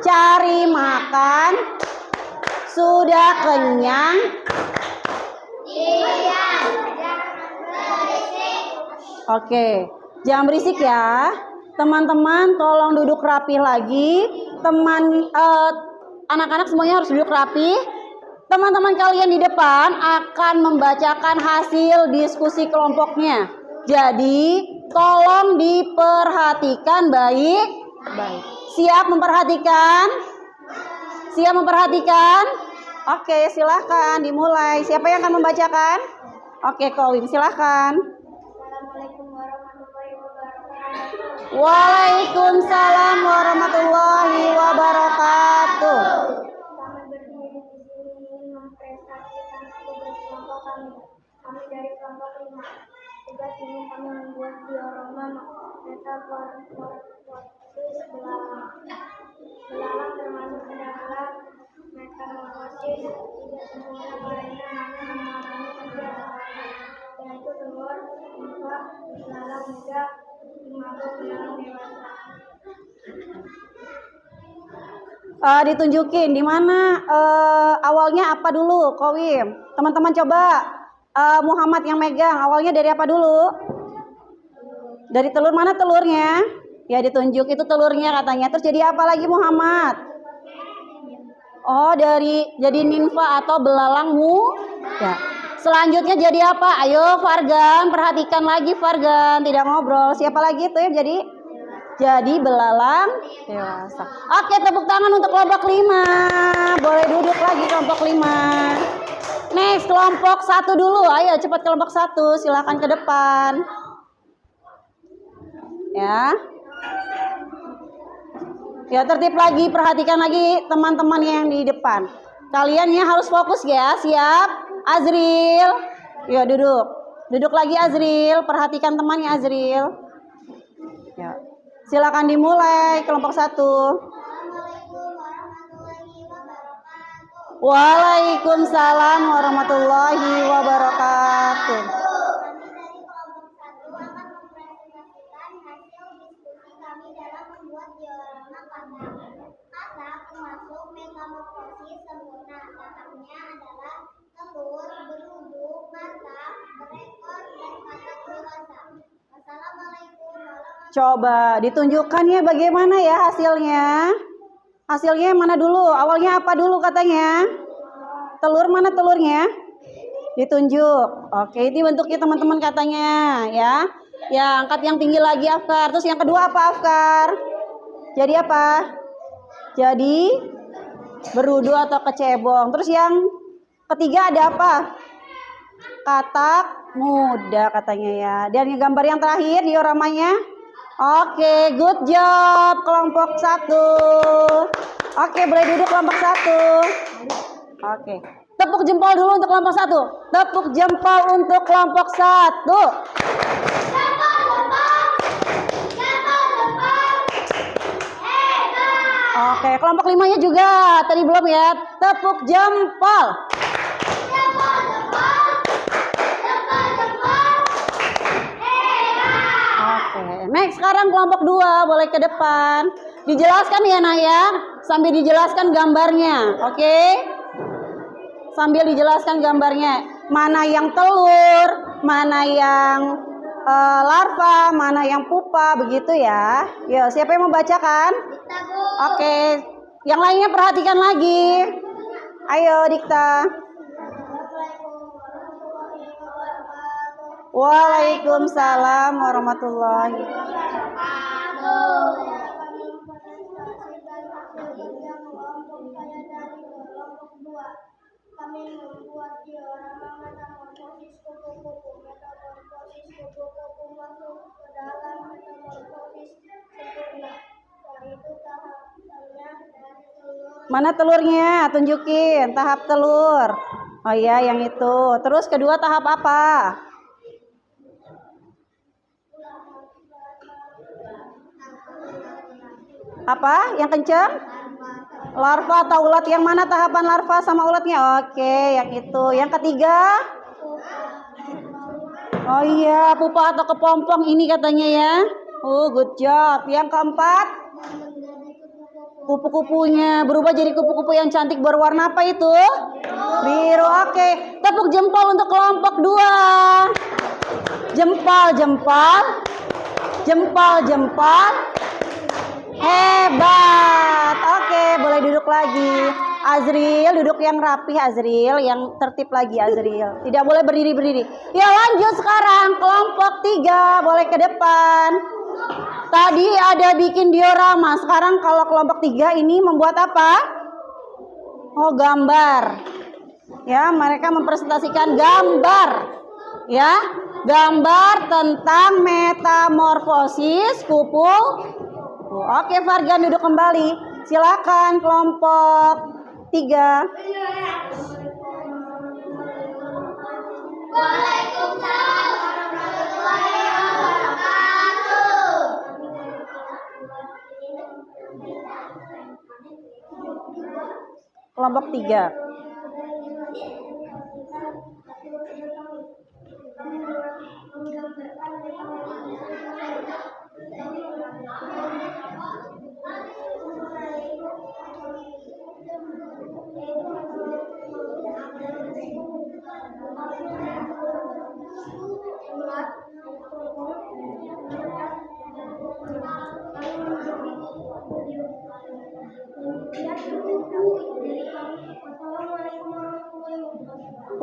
cari makan, sudah kenyang. Oke, jangan berisik ya. Teman-teman tolong duduk rapi lagi. Anak-anak semuanya harus duduk rapi. Teman-teman kalian di depan akan membacakan hasil diskusi kelompoknya. Jadi, tolong diperhatikan baik-baik. Siap memperhatikan? Siap memperhatikan? Oke, silahkan dimulai. Siapa yang akan membacakan? Oke, Kowim, silahkan. Assalamualaikum warahmatullahi wabarakatuh. Waalaikumsalam warahmatullahi wabarakatuh. Kami berdiri di sini ingin mempresentasikan tugas kelompok kami. Kami dari kelompok 5. Tugas ini kami membuat diorama metamorfosis belalang. Belalang termasuk ke dalam metamorfosis. Tidak sempurna karena hanya mengalami 3 tahapan, yaitu telur, nimfa, belalang muda, imago belalang dewasa. Ditunjukin di mana awalnya apa dulu, Kowim? Teman-teman coba Muhammad yang megang. Awalnya dari apa dulu? Dari telur, mana telurnya? Ya ditunjuk, itu telurnya katanya. Terus jadi apa lagi Muhammad? Oh, jadi ninfa atau belalang ya. Selanjutnya jadi apa? Ayo Fargan, perhatikan lagi Fargan, tidak ngobrol. Siapa lagi itu ya jadi belalang dewasa. Oke, tepuk tangan untuk kelompok 5. Boleh duduk lagi kelompok 5. Next, kelompok 1 dulu. Ayo cepat kelompok 1, silakan ke depan. Ya. Ya, tertib lagi, perhatikan lagi teman-teman yang di depan. Kalian ya harus fokus ya. Siap? Azril. Ya, duduk. Duduk lagi Azril, perhatikan temannya Azril. Ya. Silakan dimulai kelompok 1. Waalaikumsalam warahmatullahi wabarakatuh. Metamorfosis sempurna. Tahapnya adalah telur, beruduk, matang, berekor, dan katak dewasa. Wassalamualaikum warahmatullahi wabarakatuh. Coba ditunjukkan ya bagaimana ya hasilnya. Hasilnya mana dulu? Awalnya apa dulu katanya? Telur, mana telurnya? Ditunjuk. Oke, ini bentuknya teman-teman katanya ya. Ya, angkat yang tinggi lagi Afkar. Terus yang kedua apa Afkar? Jadi apa? Jadi berudu atau kecebong. Terus yang ketiga ada apa? Katak muda katanya ya. Dan gambar yang terakhir dioramanya. Oke, good job kelompok 1. Oke, boleh duduk kelompok 1. Oke. Tepuk jempol dulu untuk kelompok 1. Tepuk jempol untuk kelompok 1. Oke, kelompok 5-nya juga. Tadi belum ya. Tepuk jempol. Oke, next sekarang kelompok 2 boleh ke depan. Dijelaskan ya Naya, sambil dijelaskan gambarnya. Oke. sambil dijelaskan gambarnya. Mana yang telur, mana yang larva, mana yang pupa, begitu ya. Yo, siapa yang membacakan? Oke, yang lainnya perhatikan lagi. Ayo Dikta. Waalaikumsalam warahmatullahi wabarakatuh. Kami membuat diorama metamorfosis kupu-kupu. Metamorfosis kupu-kupu masuk ke dalam metamorfosis sempurna, yaitu tahapannya dari telur. Mana telurnya? Tunjukin tahap telur. Oh iya, yang itu. Terus kedua tahap apa? Apa? Yang kenceng? Larva atau ulat? Yang mana tahapan larva sama ulatnya? Oke, yang itu. Yang ketiga? Oh iya, pupa atau kepompong ini katanya ya. Oh, good job. Yang keempat? Kupu-kupunya berubah jadi kupu-kupu yang cantik berwarna apa itu? Biru. Oke, tepuk jempol untuk kelompok 2. Jempol, jempol. Jempol, jempol. Hebat. Oke, boleh duduk lagi. Azril, duduk yang rapi Azril, yang tertib lagi Azril. Tidak boleh berdiri-berdiri. Ya, lanjut sekarang kelompok 3, boleh ke depan. Tadi ada bikin diorama, sekarang kalau kelompok 3 ini membuat apa? Oh, gambar. Ya, mereka mempresentasikan gambar. Ya, gambar tentang metamorfosis kupu. Oke, Fargan duduk kembali. Silakan kelompok 3. Waalaikumsalam warahmatullahi wabarakatuh. Kelompok 3.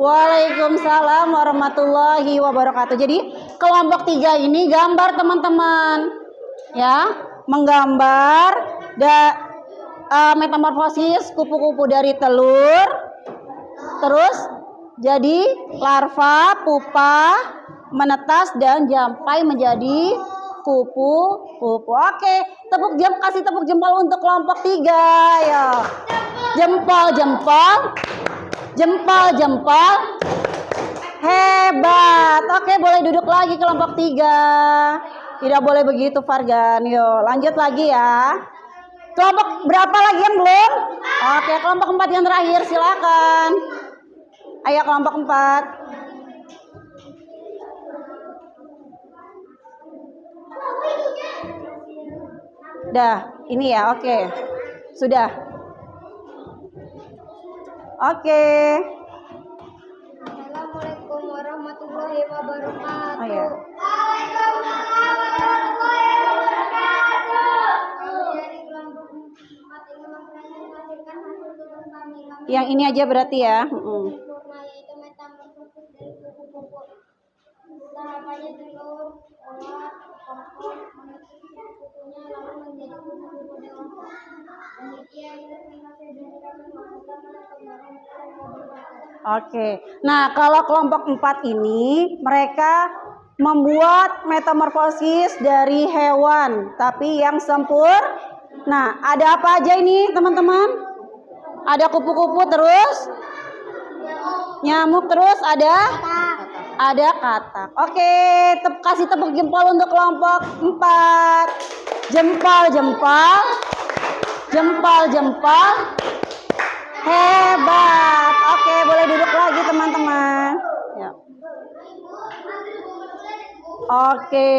Waalaikumsalam warahmatullahi wabarakatuh. Jadi kelompok 3 ini gambar teman-teman, ya, menggambar metamorfosis kupu-kupu dari telur, terus jadi larva, pupa, menetas dan jampai menjadi kupu-kupu. Oke, kasih tepuk jempol untuk kelompok 3 ya. Jempol, jempol. Jempol, jempol. Hebat. Oke, boleh duduk lagi kelompok 3. Tidak boleh begitu Fargan. Yuk, lanjut lagi ya. Kelompok berapa lagi yang belum? Oke, kelompok 4 yang terakhir, silakan. Ayo kelompok 4. Dah, ini ya, oke. Sudah. Oke. Assalamualaikum warahmatullahi wabarakatuh. Oh, ya. Waalaikumsalam warahmatullahi wabarakatuh. Kami dari kelompok 4 ini mempresentasikan hasil tugas kami. Yang ini aja berarti ya. Sempurna, yaitu metamorfosis dari kupu-kupu. Tahapannya telur, ulat, kompos, menetas kupu-kupunya lalu menjadi kupu-kupu dewasa. Demikian presentasi dari kami melakukan pembahasan Oke. Nah, kalau kelompok 4 ini mereka membuat metamorfosis dari hewan, tapi yang sempurna. Nah, ada apa aja ini, teman-teman? Ada kupu-kupu, terus nyamuk, terus ada katak. Oke, kasih tepuk jempol untuk kelompok 4. Jempol, jempol. Jempol, jempol. Hebat. Oke, boleh duduk lagi teman-teman. Ya. Oke,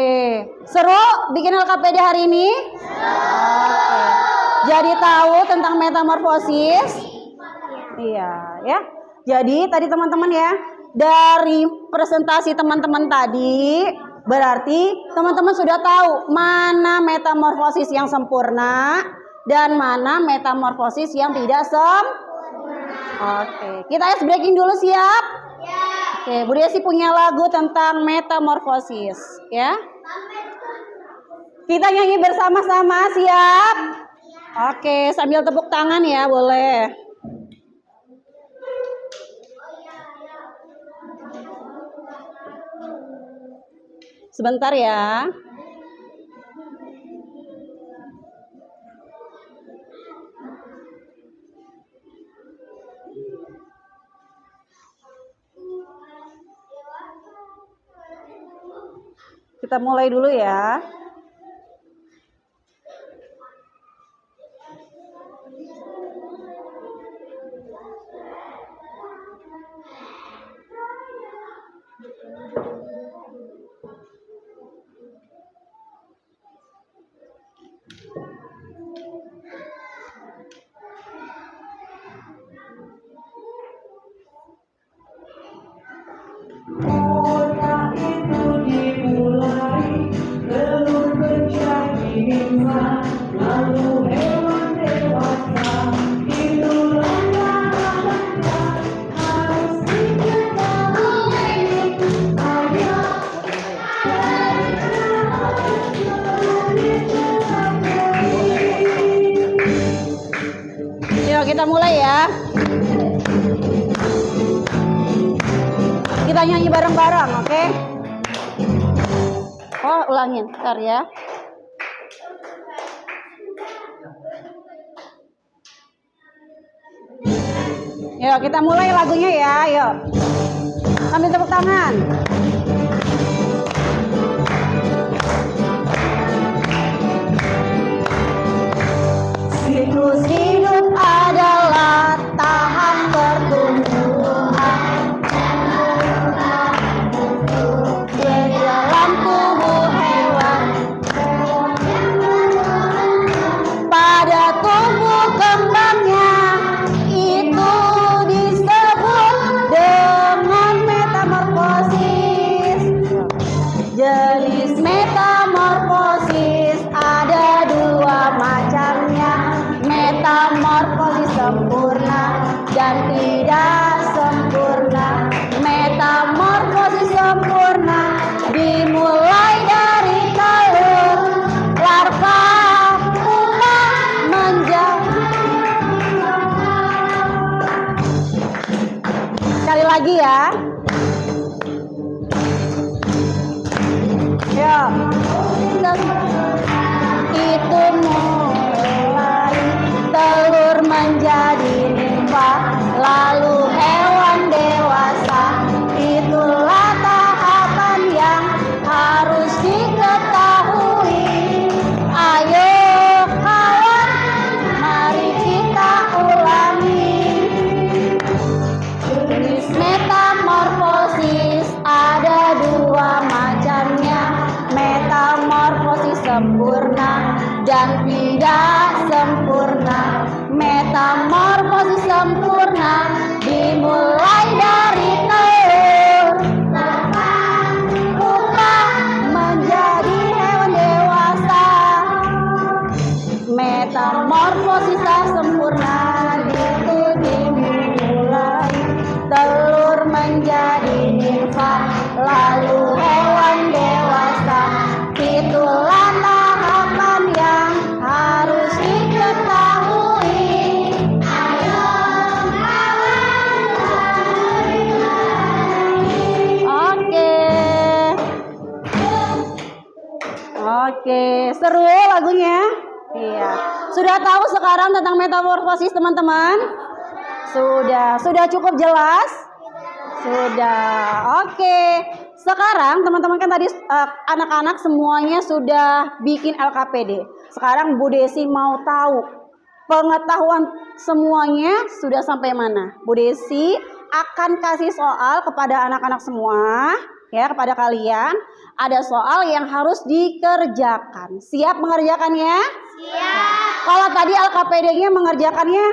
seru bikin LKPD hari ini? Oke. Jadi tahu tentang metamorfosis? Iya, ya. Jadi tadi teman-teman ya, dari presentasi teman-teman tadi, berarti teman-teman sudah tahu mana metamorfosis yang sempurna dan mana metamorfosis yang tidak sempurna. Oke, kita ice breaking dulu, siap? Oke, Bu Desi punya lagu tentang metamorfosis, ya. Kita nyanyi bersama-sama, siap? Oke, sambil tepuk tangan ya, boleh. Sebentar ya. Kita mulai dulu ya. Yuk kita mulai ya. Kita nyanyi bareng-bareng, oke? Oh, ulangin, ntar ya. Yuk kita mulai lagunya ya, yuk. Sambil tepuk tangan. Siklus hidup adalah tahap pertumbuhan di dalam tubuh hewan. Pada tumbuh kembangnya itu disebut dengan metamorfosis. Jenis metamorfosis ada dua macamnya, metamorfosis sempurna dan tidak sempurna. Metamorfosis sempurna dimulai dari telur, larva, pupa, menjadi. Sekali lagi ya. Ya, itu mulai telur menjadi nimfa, lalu hewan dewasa. Itulah tahapan yang harus diketahui. Ayo kawan, mari kita ulangi. Jenis metamorfosis ada dua macamnya, metamorfosis sempurna dan tidak sempurna. Metamorfosis sempurna dimulai dari telur, larva, pupa, menjadi hewan dewasa. Metamorfosis tak sempurna itu dimulai telur menjadi nimfa, lalu hewan dewasa. Itulah tahapan yang harus diketahui. Ayo Oke, seru lagunya. Iya. Sudah tahu sekarang tentang metamorfosis teman-teman? Sudah cukup jelas? Sudah. Oke. Sekarang teman-teman kan tadi anak-anak semuanya sudah bikin LKPD. Sekarang Bu Desi mau tahu pengetahuan semuanya sudah sampai mana? Bu Desi akan kasih soal kepada anak-anak semua, ya, kepada kalian. Ada soal yang harus dikerjakan. Siap mengerjakannya? Siap. Kalau tadi LKPD-nya mengerjakannya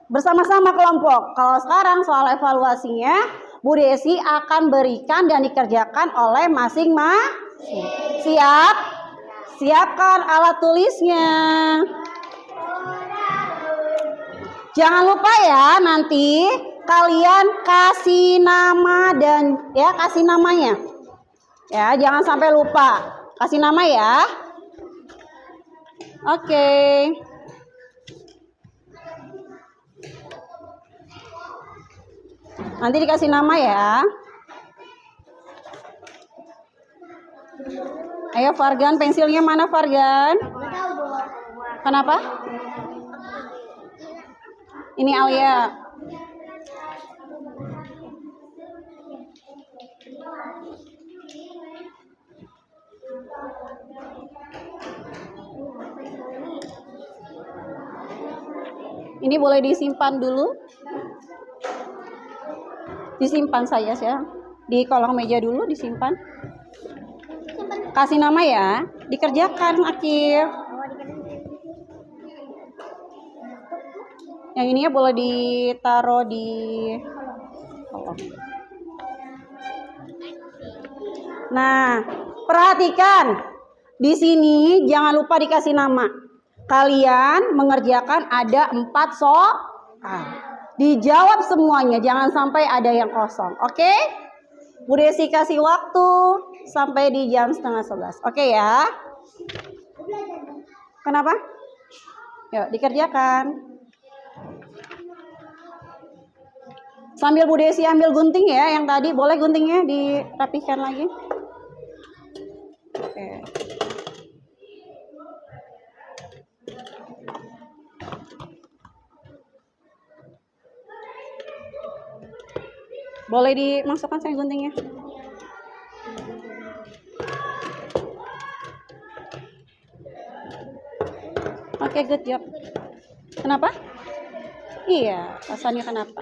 bersama-sama kelompok. Kalau sekarang soal evaluasinya, Bu Desi akan berikan dan dikerjakan oleh masing-masing. Siap? Siapkan alat tulisnya. Jangan lupa ya, nanti kalian kasih nama dan ya kasih namanya. Ya, jangan sampai lupa. Kasih nama ya. Oke. Nanti dikasih nama ya. Ayo Fargan, pensilnya mana Fargan? Kenapa? Ini Alia. Ini boleh disimpan dulu. Disimpan saya ya. Di kolong meja dulu disimpan. Kasih nama ya. Dikerjakan Akif. Yang ininya boleh ditaruh di kolong. Nah, perhatikan. Di sini jangan lupa dikasih nama. Kalian mengerjakan ada 4 soal. Dijawab semuanya, jangan sampai ada yang kosong. Oke? Bu Desi kasih waktu sampai di jam 10:30. Oke ya? Kenapa? Yuk, dikerjakan. Sambil Bu Desi ambil gunting ya, yang tadi boleh guntingnya dirapihkan lagi. Oke. Boleh dimasukkan saya guntingnya. Oke, good job. Kenapa? Iya, rasanya kenapa?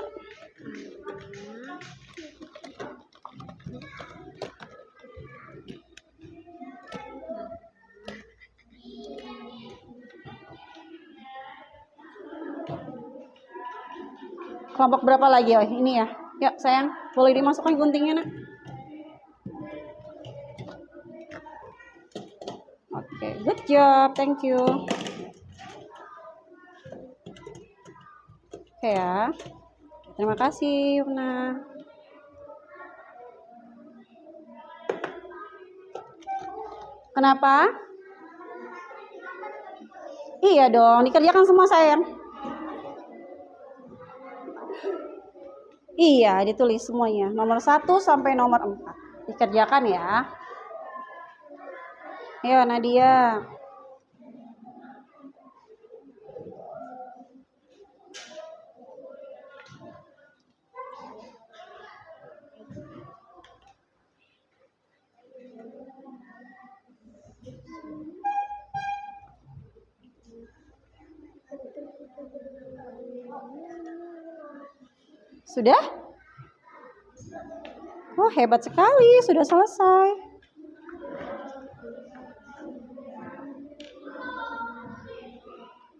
Kelompok berapa lagi? Oh, ini ya. Yuk sayang, boleh dimasukkan guntingnya nak. Oke, good job, thank you. Oke ya, terima kasih Yuna. Kenapa? Iya dong, dikerjakan semua sayang. Iya, ditulis semuanya. Nomor 1 sampai nomor 4. Dikerjakan ya. Ayo Nadia. Sudah? Oh, hebat sekali, sudah selesai.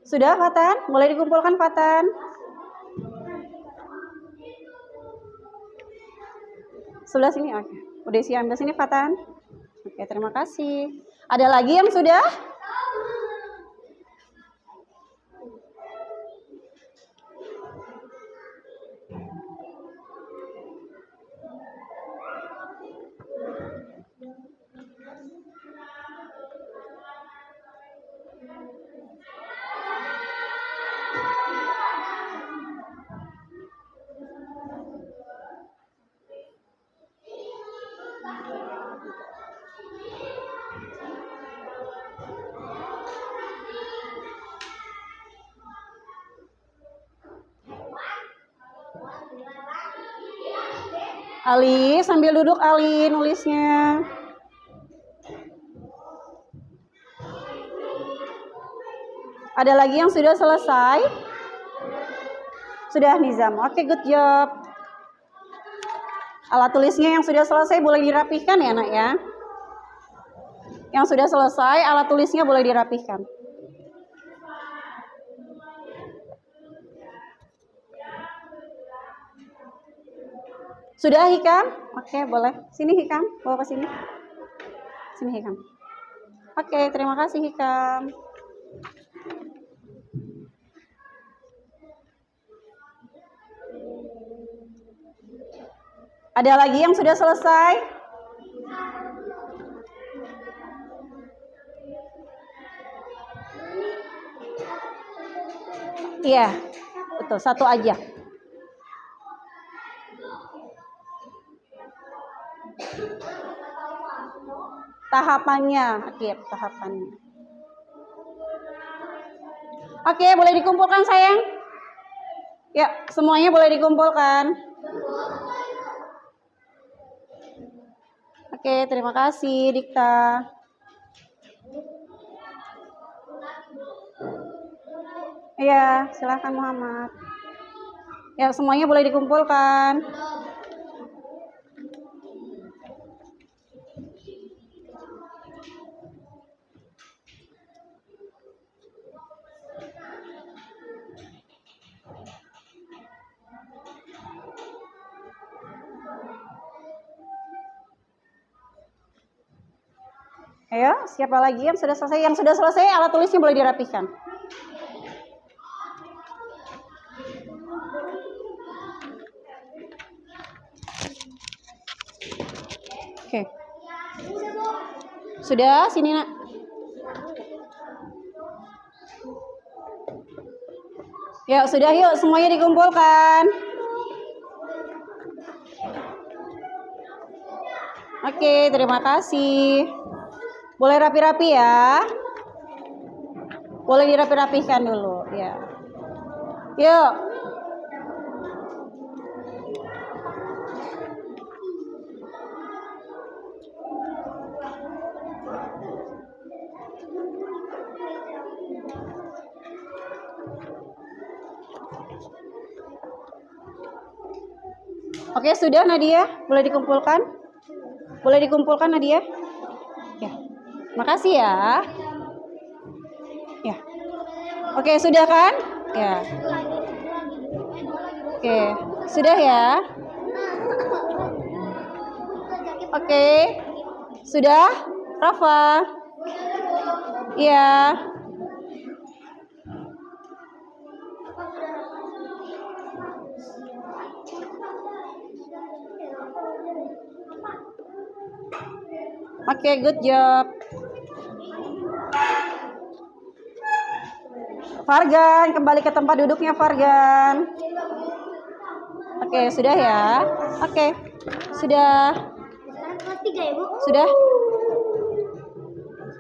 Sudah, Fatan? Boleh dikumpulkan, Fatan? Sebelah sini, oke. Udah siap ambil sini, Fatan? Oke, terima kasih. Ada lagi yang sudah? Ali, sambil duduk Ali nulisnya. Ada lagi yang sudah selesai? Sudah Nizam. Oke, good job. Alat tulisnya yang sudah selesai boleh dirapihkan ya, Nak ya. Yang sudah selesai, alat tulisnya boleh dirapihkan. Sudah Hikam? Oke, boleh. Sini Hikam, bawa ke sini. Sini Hikam. Oke, terima kasih Hikam. Ada lagi yang sudah selesai? Iya, betul. Satu aja. Tahapannya, Akib, tahapannya. Oke, boleh dikumpulkan sayang? Ya, semuanya boleh dikumpulkan. Oke, terima kasih Dikta. Iya, silakan Muhammad. Ya, semuanya boleh dikumpulkan. Ayo, siapa lagi yang sudah selesai? Yang sudah selesai, alat tulisnya boleh dirapikan. Oke. Sudah, sini nak. Ya, sudah yuk, semuanya dikumpulkan. Oke, terima kasih. Boleh rapi-rapi ya. Boleh dirapi-rapikan dulu, ya. Yuk. Oke, sudah Nadia? Boleh dikumpulkan? Boleh dikumpulkan Nadia? Ya. Makasih ya. Ya. Oke, sudah kan? Ya. Oke, sudah ya? Oke. Sudah? Rafa? Iya. Oke, good job. Fargan, kembali ke tempat duduknya Fargan. Oke, sudah ya? Oke, sudah. Kelas 3 ya, Bu? Sudah?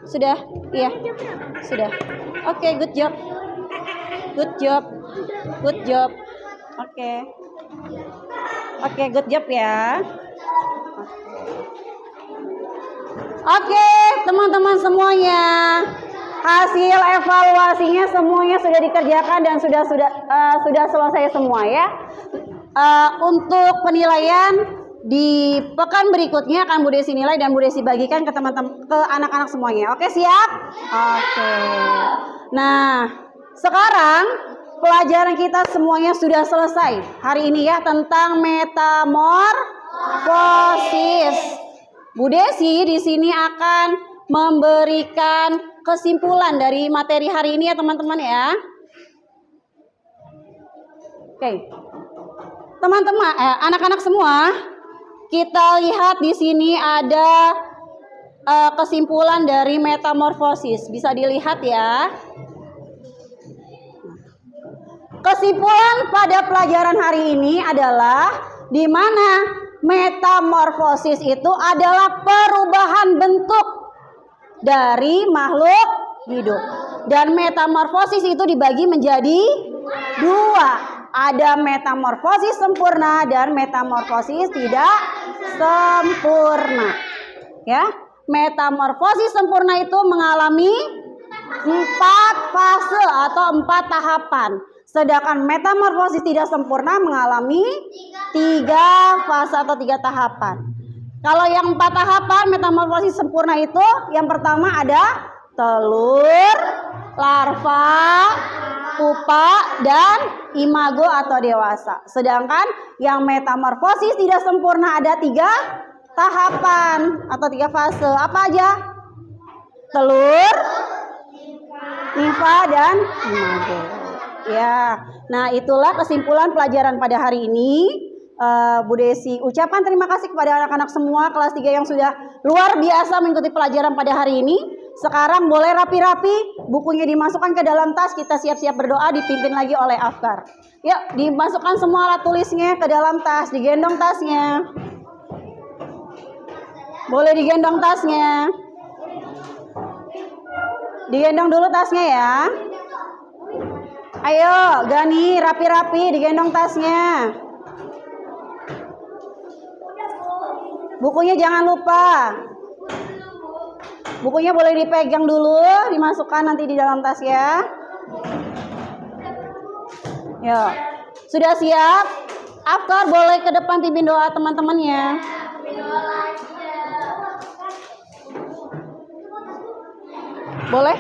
Sudah? Iya. Sudah. Oke, good job. Good job. Good job. Oke. Oke, good job ya. Oke, teman-teman semuanya. Hasil evaluasinya semuanya sudah dikerjakan dan sudah selesai semua ya. Untuk penilaian di pekan berikutnya akan Bu Desi nilai dan Bu Desi bagikan ke teman-teman, ke anak-anak semuanya. Oke, siap? Oke. Nah, sekarang pelajaran kita semuanya sudah selesai hari ini ya tentang metamorfosis. Bu Desi di sini akan memberikan kesimpulan dari materi hari ini ya teman-teman ya. Oke. Teman-teman, anak-anak semua, kita lihat di sini ada kesimpulan dari metamorfosis. Bisa dilihat ya. Kesimpulan pada pelajaran hari ini adalah di mana metamorfosis itu adalah perubahan bentuk dari makhluk hidup. Dan metamorfosis itu dibagi menjadi dua. Ada metamorfosis sempurna dan metamorfosis tidak sempurna. Ya, metamorfosis sempurna itu mengalami 4 fase atau 4 tahapan. Sedangkan metamorfosis tidak sempurna mengalami 3 fase atau 3 tahapan. Kalau yang 4 tahapan metamorfosis sempurna itu yang pertama ada telur, larva, pupa, dan imago atau dewasa. Sedangkan yang metamorfosis tidak sempurna ada 3 tahapan atau 3 fase. Apa aja? Telur, nimfa, dan imago. Ya, nah itulah kesimpulan pelajaran pada hari ini. Bu Desi ucapan terima kasih kepada anak-anak semua kelas 3 yang sudah luar biasa mengikuti pelajaran pada hari ini. Sekarang boleh rapi-rapi, bukunya dimasukkan ke dalam tas, kita siap-siap berdoa dipimpin lagi oleh Afkar. Yuk, dimasukkan semua alat tulisnya ke dalam tas, digendong tasnya. Boleh digendong tasnya. Digendong dulu tasnya ya. Ayo, Gani, rapi-rapi, digendong tasnya. Bukunya jangan lupa. Bukunya boleh dipegang dulu, dimasukkan nanti di dalam tas ya. Yuk, sudah siap? Afkar boleh ke depan pimpin doa teman-temannya. Boleh?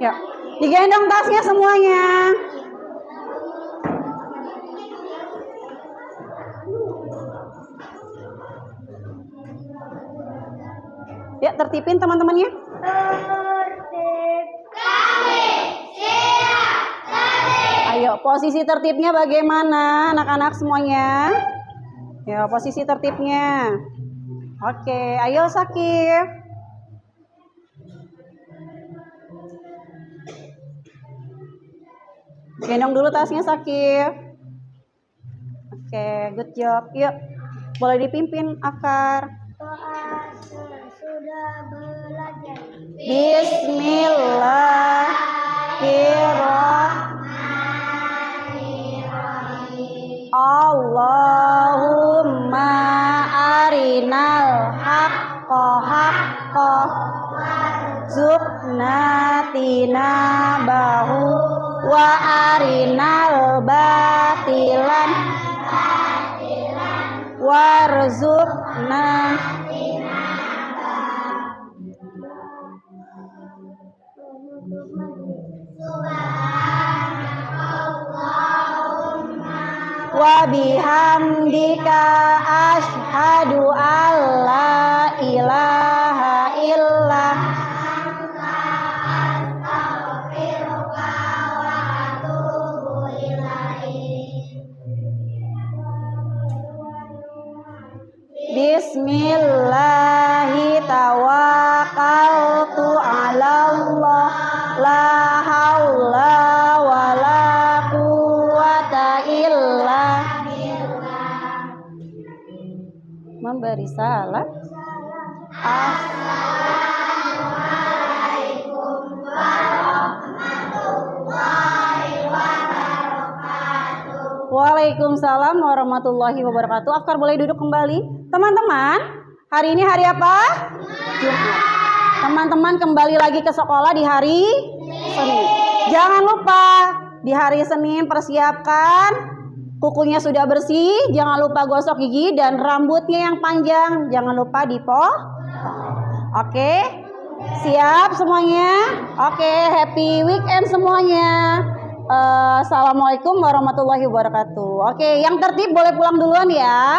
Ya, digendong tasnya semuanya. Ya, tertipin teman-temannya. Ayo, posisi tertibnya bagaimana anak-anak semuanya? Ya, posisi tertibnya. Oke, ayo Sakif. Gendong dulu tasnya Sakif. Oke, good job. Yuk, boleh dipimpin Afkar. Doa sesudah belajar. Bismillahirrahmanirrahim. Allahumma arinal haqqa haqqa warzuqna tinabahu wa arinal batilan warzuqna wa bihamdika asyhadu alla ilaha illa Bismillahi tawakkaltu ala Allah la haula wala quwata illa billah. Memberi salam. Assalamualaikum warahmatullahi wabarakatuh. Waalaikumsalam warahmatullahi wabarakatuh. Afkar boleh duduk kembali. Teman-teman, hari ini hari apa? Jumat. Teman-teman kembali lagi ke sekolah di hari Senin. Jangan lupa di hari Senin persiapkan kukunya sudah bersih, jangan lupa gosok gigi dan rambutnya yang panjang, jangan lupa dipotong. Oke? Siap semuanya? Oke, happy weekend semuanya. Assalamualaikum warahmatullahi wabarakatuh. Oke, yang tertib boleh pulang duluan ya.